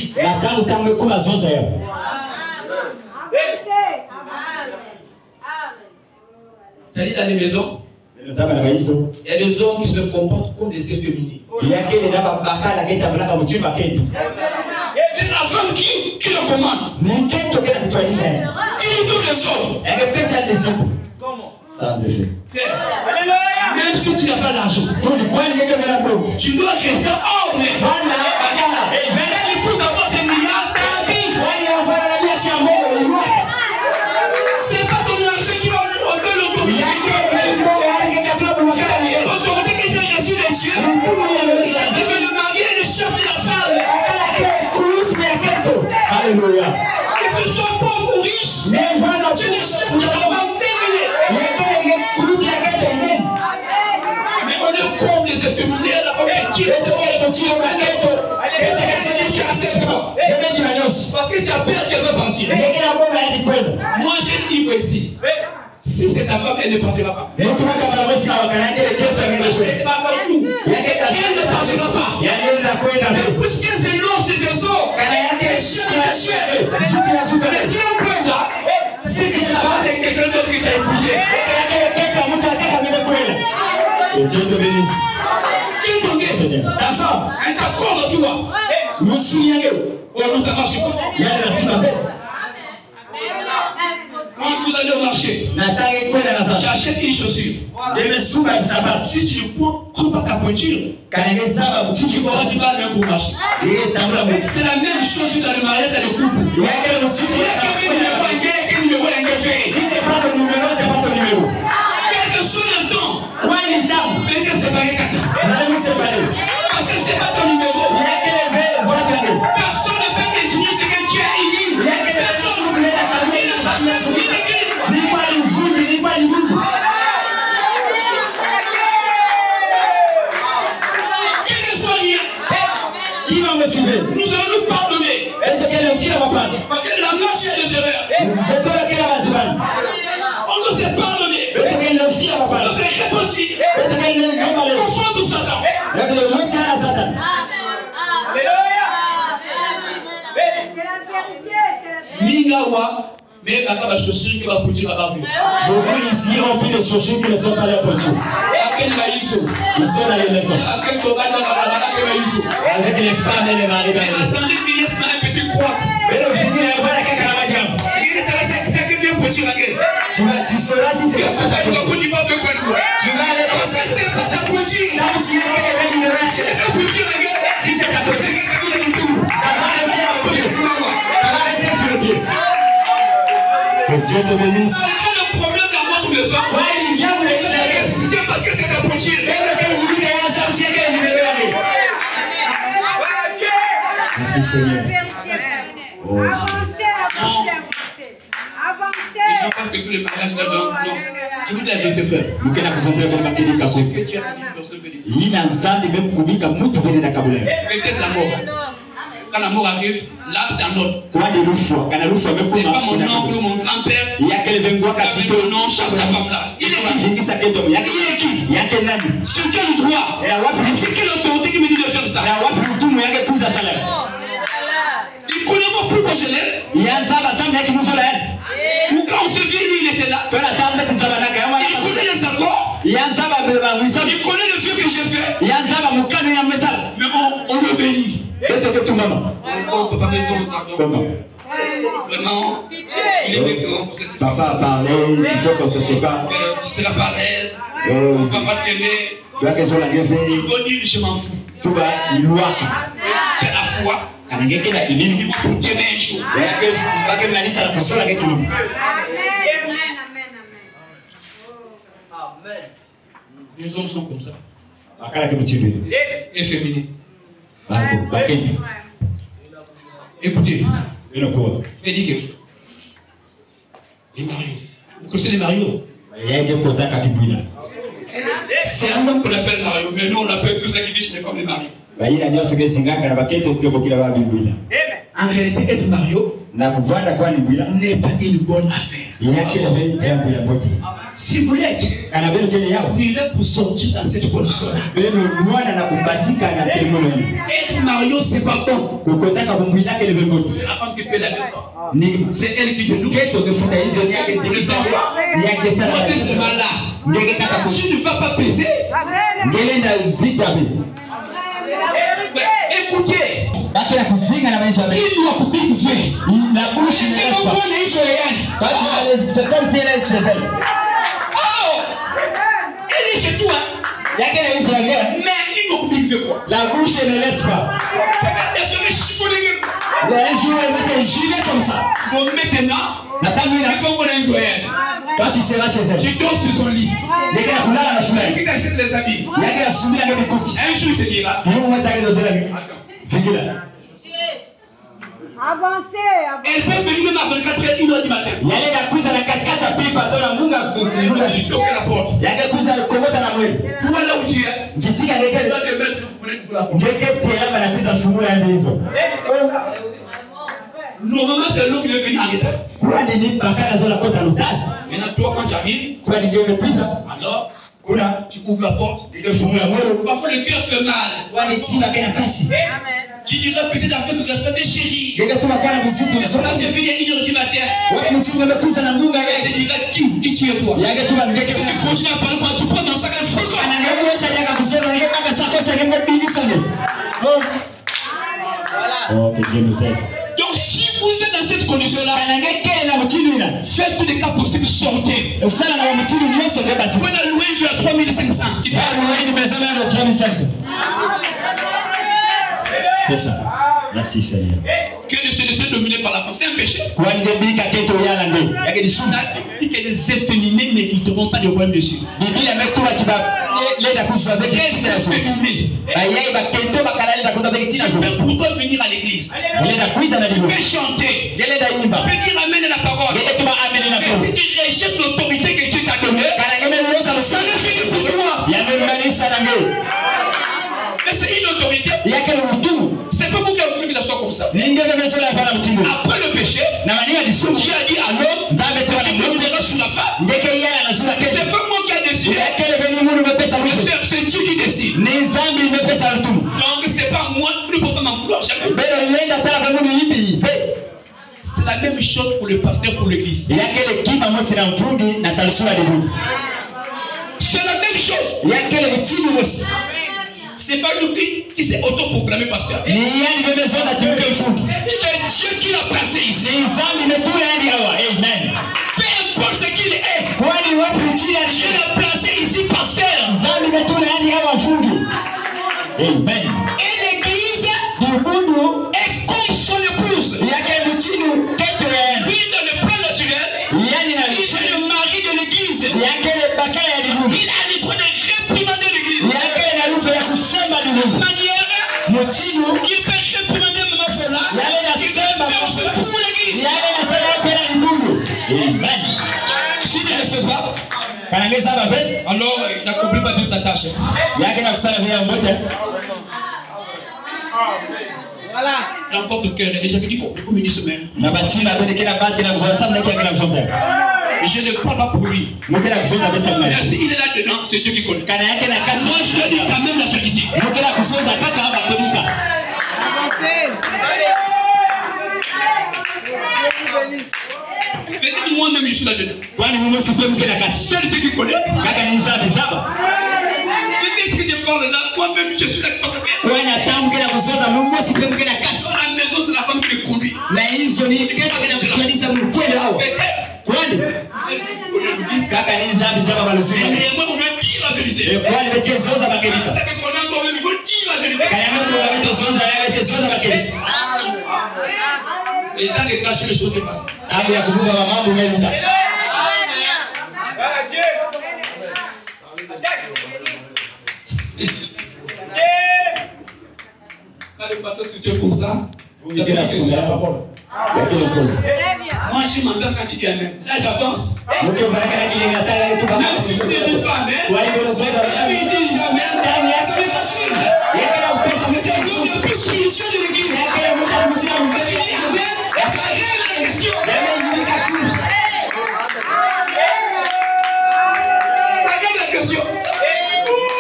Speaker 2: Ça dit dans les maisons, il y a des hommes qui se comportent comme des efféminés. C'est la femme qui le commande. Il est tous des hommes. Comment?
Speaker 3: Sans effet.
Speaker 2: Même si tu n'as pas l'argent, tu dois rester hors. Mais elle pousse à avoir ses milliards. C'est pas ton argent qui va enlever l'autorité. L'autorité que j'ai reçue de Dieu. Il dit que le mari est le chef de la femme.
Speaker 3: Alléluia.
Speaker 2: Que tu sois pauvre ou riche, tu es le chef de ta femme. de féminin, la femme est qui? Parce que tu as peur qu'elle veut partir. Moi, j'ai dit ici. Si c'est ta femme, elle ne partira pas. Elle ne partira pas. Puisque c'est l'os de tes os. Si tu n'as pas avec quelqu'un d'autre qui t'a épousé.
Speaker 3: Que Dieu te bénisse.
Speaker 2: Ta femme, elle t'accorde toi. Nous souviens-nous. Oh, nous ça marche pas. Il y a la fille. Quand vous allez au marché, j'achète une chaussure. Si tu ne prends pas ta pointure, tu auras du mal même pour marcher. C'est la même chose dans le mariage, dans le couple. Il y a quel numéro engagé. Si c'est pas ton numéro, c'est pas ton numéro. Quel que soit le temps, mais que c'est pas parce que c'est pas ton numéro. Personne ne peut désigner ce que tu as émis. Personne ne peut nous allons nous pardonner. Parce que la marche est des erreurs. On nous s'est pardonné. On nous s'est répandu. On prend tout Satan. Mingawa, mais la chaussure qui va pousser la bavure.
Speaker 3: Beaucoup ici ont pris des chaussures qui ne sont pas leurs pointures. Ils sont dans les maisons. Avec les femmes et les maris dans les maisons.
Speaker 2: Attendez qu'il y ait un petit croix.
Speaker 3: Mais le film, il y a la cacaramadiam. Tu sauras si c'est pas ta pointure. Tu vas aller parce que c'est pas ta pointure. Là où tu es, si c'est ta pointure, si c'est ta pointure, ça va rester en pied. Ça va rester sur le pied. Que Dieu te bénisse.
Speaker 2: Le problème dans votre maison, c'est parce que c'est ta pointure.
Speaker 3: Merci Seigneur. Oh,
Speaker 2: Je pense que tous les mariages là, non. Je vous dis la vérité, frère.
Speaker 3: nous qui avons besoin de faire
Speaker 2: Que tu as dit, personne ne peut dire.
Speaker 3: il y a un zande même kubika mutu vene na kabule.
Speaker 2: Peut-être la mort. Quand la mort arrive, là c'est un autre.
Speaker 3: Kwa de lufa, kana lufa
Speaker 2: C'est
Speaker 3: mefuna.
Speaker 2: pas mon oncle ou mon grand-père.
Speaker 3: Il y a quel bengwa kasito
Speaker 2: Non, chasse ta femme là. Il est qui?
Speaker 3: Il dit ça que toi, il y a qui? Il y a quel nani?
Speaker 2: Sur quel droit?
Speaker 3: Et la wapi
Speaker 2: C'est quelle autorité qui me dit de faire ça?
Speaker 3: la wapi mtumu yake kuza salamu.
Speaker 2: Il connaît mon plus professionnel.
Speaker 3: Il y a un zaba zamba yake musola yani.
Speaker 2: Ou quand on se vit, lui il était là.
Speaker 3: Toi la tamba tizaba naka yawa.
Speaker 2: Il connaît les accords.
Speaker 3: Il y a un zaba beba wisam.
Speaker 2: Il connaît le vieux que j'ai fait.
Speaker 3: Il y a un zaba mukano ya mesala.
Speaker 2: Mais on le bénit.
Speaker 3: Peut-être que tu maman.
Speaker 2: On ne peut pas maison.
Speaker 3: Comment?
Speaker 2: Vraiment, il est mécontent parce que c'est
Speaker 3: Papa a parlé, il faut qu'on se sépare.
Speaker 2: tu seras pas à l'aise. On ne va pas t'aimer.
Speaker 3: Tu as question la gueule.
Speaker 2: Il faut dire je m'en fous.
Speaker 3: Tu vas, il loue.
Speaker 2: Tu as la foi.
Speaker 3: Quand il y a quelqu'un qui vient,
Speaker 2: Il va pour t'aimer un jour.
Speaker 3: il y a quelqu'un qui m'a dit ça la personne avec qui nous.
Speaker 2: Les hommes sont comme ça.
Speaker 3: Akala que tu veux.
Speaker 2: Efféminés.
Speaker 3: Bravo, Bakendi.
Speaker 2: Écoutez,
Speaker 3: Et le quoi?
Speaker 2: je vais dire quelque chose. Les marios. Vous connaissez les marios?
Speaker 3: Il y a des quotas qui brûlent.
Speaker 2: C'est un homme qu'on appelle Mario, mais nous on appelle tout ça qui vit chez les femmes les marios.
Speaker 3: Il y a des gens qui sont là, qui sont là,
Speaker 2: En réalité, être Mario n'est pas une bonne affaire. Si vous l'êtes, il est pour sortir dans cette condition-là. Être Mario, c'est pas bon. C'est la femme qui paie la maison. C'est elle qui te nourrit. Les enfants, quand tu es là, tu ne vas pas peser. Écoutez, il doit couper du feu.
Speaker 3: La bouche ne laisse pas. C'est comme si elle est chez elle.
Speaker 2: Oh, elle est chez toi.
Speaker 3: Il y a quelqu'un qui est
Speaker 2: Mais il doit couper du feu quoi?
Speaker 3: la bouche ne laisse pas.
Speaker 2: C'est quand elle fait chiffonner.
Speaker 3: Les jours, elle met un gilet comme ça.
Speaker 2: Bon, maintenant,
Speaker 3: Quand tu seras chez elle,
Speaker 2: tu dors sur son lit.
Speaker 3: qui
Speaker 2: t'achète les habits.
Speaker 3: un jour,
Speaker 2: Il te dira.
Speaker 3: Attends.
Speaker 2: Elle peut venir même à 24h, 1h du matin.
Speaker 3: Il y a les accuses à la 4-4 à pipe, à la munga,
Speaker 2: Il toque la porte.
Speaker 3: il y a des accuses à la commode à la mouille.
Speaker 2: Tu vois là où tu es.
Speaker 3: Ici, il y a
Speaker 2: Tu
Speaker 3: des
Speaker 2: vas te mettre pour la porte. Normalement, c'est l'homme qui est venu en retard. Maintenant, toi, quand tu arrives, alors, tu ouvres la porte. Parfois, le cœur fait mal. Tu dirais peut-être afin de respecter chérie. Quand tu es venu à 1h du matin, tu dirais qui tu es toi. Si tu continues à parler, tu prends dans sa gueule.
Speaker 3: Oh, que Dieu nous aide.
Speaker 2: Donc si vous êtes dans cette condition-là, faites tous les cas possibles, sortez. Vous pouvez la louer jusqu'à 3500.
Speaker 3: C'est ça. Merci Seigneur.
Speaker 2: Que de se laisser dominer par la femme, c'est un péché.
Speaker 3: Quoi
Speaker 2: On a dit que les efféminés n'hériteront pas du royaume de Dieu. Les efféminés pour toi venir à l'église, tu peux chanter, tu peux dire amen à la parole, mais si tu rejettes l'autorité que Dieu t'a donnée, ça ne finit pour toi. Mais c'est une autorité. C'est pas vous qui avez voulu que ça soit comme ça. Après le péché, Dieu a dit à l'homme, tu domineras sur la femme. C'est pas moi qui ai décidé. C'est Dieu qui décide. Donc c'est pas moi, vous ne pouvez pas m'en vouloir jamais. C'est la même chose pour le pasteur, pour l'église. C'est la même chose. C'est pas lui qui s'est autoproclamé pasteur. C'est Dieu qui l'a placé ici. Peu importe qui il est. Dieu l'a placé ici pasteur.
Speaker 3: Amen.
Speaker 2: Et l'église est comme son épouse. Lui, dans le plan naturel, il est le mari de l'église. Il a le droit de réprimander l'église. Manière, il peut réprimander Maman Fola. Il peut faire aussi pour l'église.
Speaker 3: Amen.
Speaker 2: Si tu ne le fais pas, alors il n'accomplit pas bien sa tâche.
Speaker 4: Voilà.
Speaker 2: N'importe quel, déjà dit comme une semaine. Je ne parle pas pour lui. Mais s'il est là dedans, c'est Dieu qui connaît. Moi, je lui dis quand même la vérité. Peut-être moi-même, je suis là dedans. C'est Dieu qui connaît. Peut-être que je parle là, moi-même, je suis là. Dans la maison, c'est la femme qui le conduit.
Speaker 3: Kaka ni zambi zaba baluzuri.
Speaker 2: Et moi, on doit dire la vérité.
Speaker 3: Et quoi les bekezo za bakeli.
Speaker 2: Ça que connaît toi-même, il faut dire la vérité.
Speaker 3: Kaya mtu wa bekezo za bakeli.
Speaker 2: Et dans les cacher les choses passent.
Speaker 3: Tabu ya kubuka mambo meluta.
Speaker 2: Quand le pasteur soutient comme ça, vous
Speaker 3: avez la parole.
Speaker 2: Moi, je m'entends quand il dit amen. Là, j'avance. Même si vous ne dites pas amen, quand il dit amen, c'est facile. C'est l'homme le plus spirituel de l'église. Quand il dit amen, ça règle la question. Ça règle la question.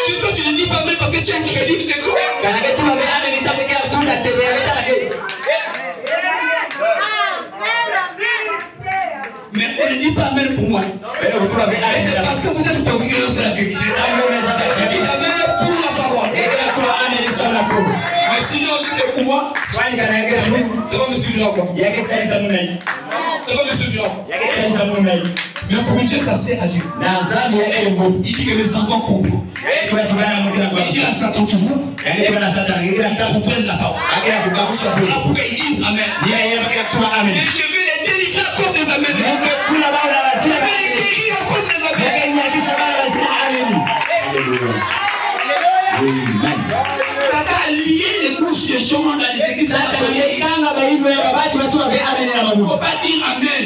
Speaker 2: Si toi tu ne dis pas amen parce que tu es incrédule, c'est quoi? Mais on ne dit pas amen pour moi. Parce que vous êtes convaincus de la vérité. Dites amen pour la parole. Mais sinon, si c'est pour moi, ça va me suivre encore. Ça va me suivre encore. Mais pour Dieu, ça sert à Dieu. Il dit que mes enfants comprennent. Il dit à Satan toujours. Ils comprennent la parole. Pour qu'ils disent amen. Et je vais les délivrer à cause des amens. Je vais les guérir à cause des amens. Ça va lier les bouches de gens dans les églises catholiques. Il ne faut pas dire Amen.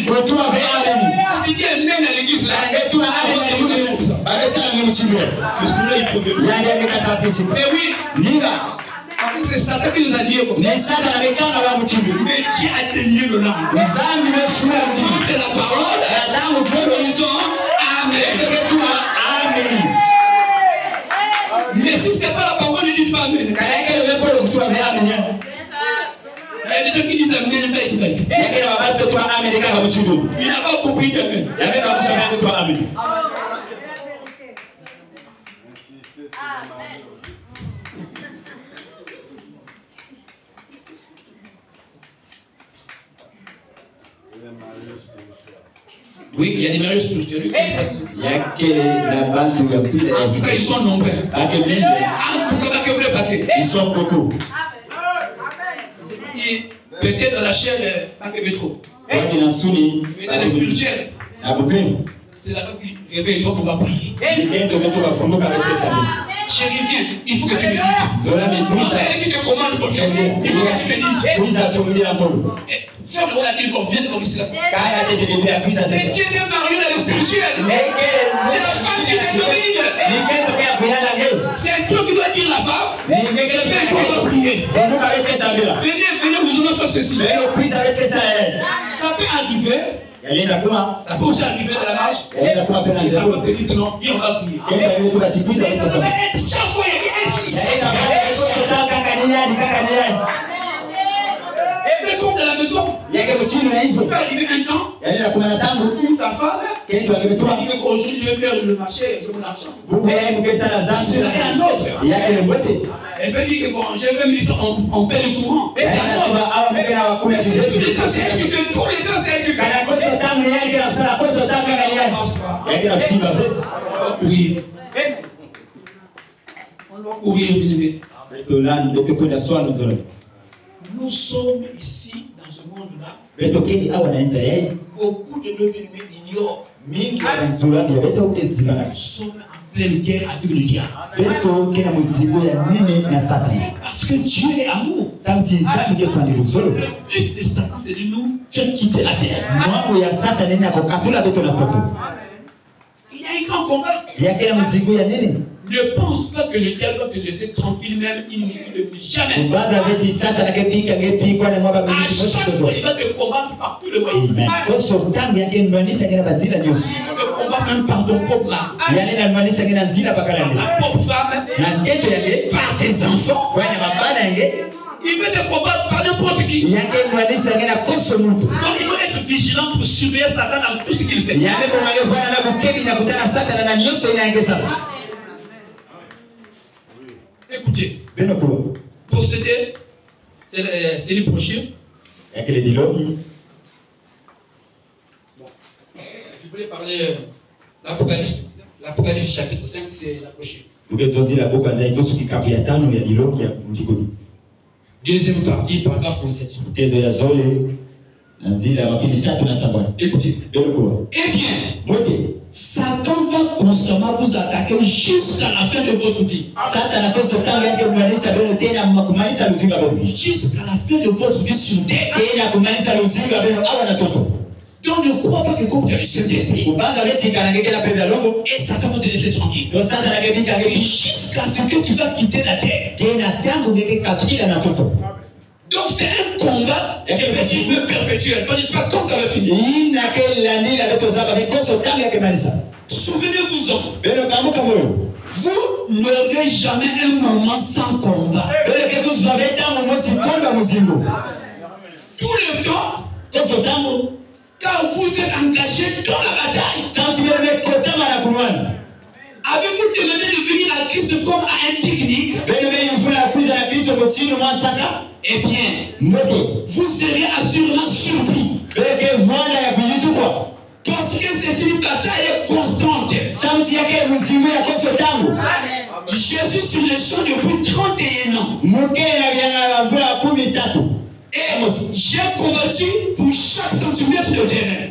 Speaker 2: Si tu dis Amen à l'église là, mais oui, c'est Satan qui nous a dit comme ça. Mais Dieu a tenu le nom. C'est la parole. Nous disons Amen. Mais si ce n'est pas la parole, ne dites pas Amen. Il y a des gens qui disent Amen, il n'a pas compris qu'Amen. Oui, il y a des mariages spirituels. En tout cas, ils sont nombreux. En tout cas, ils sont beaucoup. Et peut-être dans la chair, pas que trop. Mais dans le spirituel, c'est la femme qui réveille, il doit pouvoir prier. Chérie, viens, il faut que tu me dises. C'est qui te commande pour faire. Il faut que tu me dises. Ferme la gueule, viens comme ici là. Mais Dieu est marié dans le spirituel. C'est la femme qui te domine. C'est toi qui dois dire la femme. Et le père qui doit prier. Venez, nous allons faire ceci. Ça peut arriver. Ça peut aussi arriver dans la marche. Et la femme te dit non, viens, on va prier. Mais ça va être chaque fois, il y a c'est comme dans la maison. Il peut arriver un temps où ta femme dit qu'aujourd'hui je vais faire le marché, je veux mon argent. C'est un autre. Elle peut dire que bon, je vais me dire on paie le courant. C'est un autre. Tous les temps, c'est elle qui fait. Tous les temps, c'est elle qui fait. Oui. On doit courir, bien aimé. Nous sommes ici dans ce monde-là. Beaucoup de nos ennemis ignorent. Nous sommes en pleine guerre avec le diable. Parce que Dieu est amour. Le but de Satan, c'est de nous faire quitter la terre. Il y a un grand combat. Ne pense pas que le diable va te laisser tranquille, même il ne le fait jamais. À chaque fois, il va te combattre par tous les moyens. Il va te combattre même par ton propre mari, par ta propre femme, par tes enfants. Il peut te combattre par n'importe qui. Donc il faut être vigilant pour surveiller Satan dans tout ce qu'il fait. Écoutez, posséder, c'est les brochures. Je voulais parler l'Apocalypse chapitre 5, c'est la brochure. Deuxième partie, paragraphe positif. Écoutez. Eh bien, Satan va constamment vous attaquer jusqu'à la fin de votre vie. Jusqu'à la fin de votre vie sur terre. Donc ne crois pas que comme tu as le Saint-Esprit, et Satan va te laisser tranquille. Jusqu'à ce que tu vas quitter la terre. Donc c'est un combat perpétuel. Je ne sais pas quand ça va finir. Souvenez-vous-en. Vous n'aurez jamais un moment sans combat. Tout le temps, quand vous êtes engagé dans la bataille, avez-vous demandé de venir à Christ comme à un pique-nique? Eh bien, vous serez assurément surpris. Parce que c'est une bataille constante. Je suis sur le champ depuis 31 ans. Et j'ai combattu pour chaque centimètre de terrain.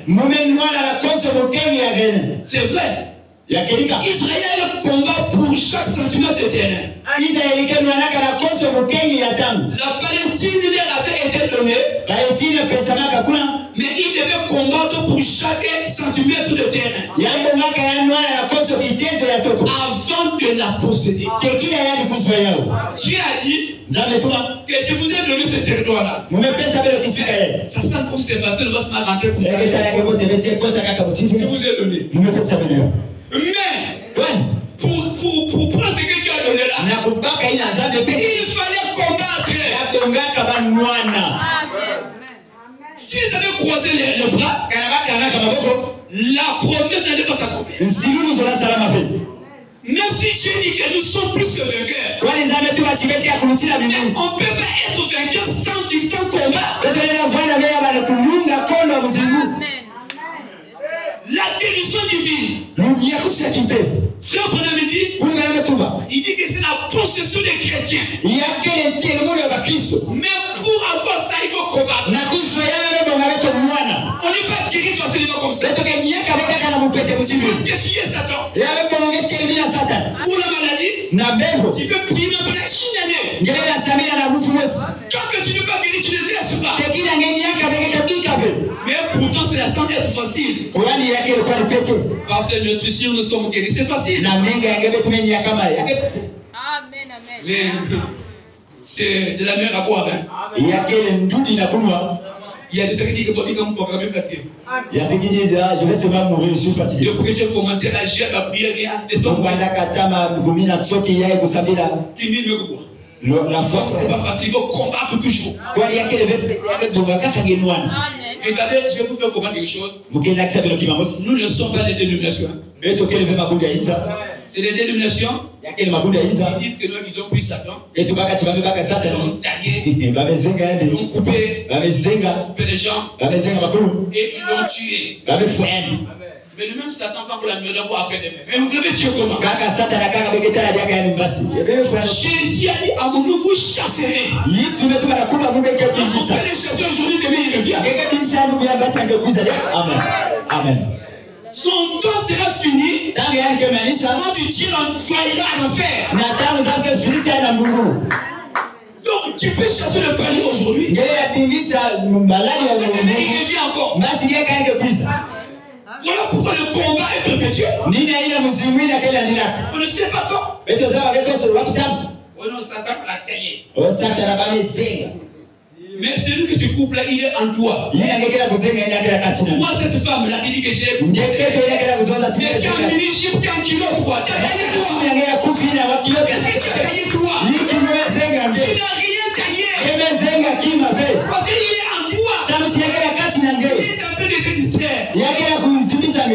Speaker 2: C'est vrai. Israël combat pour chaque centimètre de terrain. La Mais il devait combattre pour chaque centimètre de terrain avant de la posséder. Dieu a dit que je vous ai donné ce territoire-là. Ça sent comme c'est facile, va se mal rentrer comme ça. Je vous ai donné. Mais pour prendre ce que tu as donné là, il fallait combattre. Si tu avais croisé les bras, la promesse n'allait pas s'accomplir. Même si Dieu dit que nous sommes plus que vainqueurs, on ne peut pas être vainqueur sans du temps combat. La guérison divine. Frère Branham dit, il dit que c'est la possession des chrétiens. Mais pour avoir ça, il faut combattre. On n'est pas guéri facilement comme ça. Il faut défier Satan. Pour la maladie, tu peux prier pendant une année. Tant que tu ne peux pas guérir, tu ne laisses pas. Mais pourtant, c'est la santé facile. Parce que notre ici, nous sommes guéris. C'est facile.
Speaker 3: Amen.
Speaker 2: Mais c'est de la mer à boire. Hein?
Speaker 3: Il y a des
Speaker 2: ceux qui disent que quand ils vont faire fatigué.
Speaker 3: Il y a ceux qui disent je vais seulement mourir, je suis fatigué.
Speaker 2: Depuis que j'ai commencé à agir, à prier, à la foi, c'est pas facile, il faut combattre toujours. Regardez, je vais vous faire comprendre quelque chose. Nous ne sommes pas des dénominations. C'est des dénominations qui disent que nous ont pris Satan. Ils ont taillé, ils ont coupé les gens et ils l'ont tué. Mais le même Satan va pour la murder pour après demain. Mais vous voulez Dieu comment? Jésus a dit à mon nous vous chasserez. On peut les chasser aujourd'hui, demain il revient.
Speaker 3: Amen.
Speaker 2: Son temps sera fini. Quand Dieu l'envoyera à l'enfer. Donc tu peux chasser le panier aujourd'hui. Il revient encore. Voilà pourquoi le combat est perpétuel. On ne sait pas quand. Oh non, Satan l'a taillé. Mais celui que tu coupes là, il est en toi. Moi, cette femme-là, il dit que je l'ai coupé. Mais tu as un mini-chip, tu as un kilo, quoi. Tu as taillé quoi? Qu'est-ce que tu as taillé quoi? Tu n'as rien taillé. Parce qu'il est en toi. Il est en train de te distraire.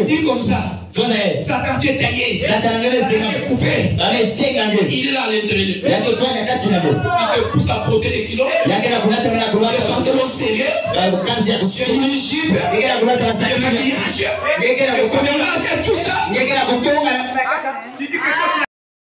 Speaker 2: Dis comme ça. Satan, tu es taillé. Tu es coupé. Il est là à l'intérieur. Il te pousse à porter des kilos. Des pantalons serrés. Des mini-jupes. Des maquillages. Des commémorations, tout ça. Tu dis que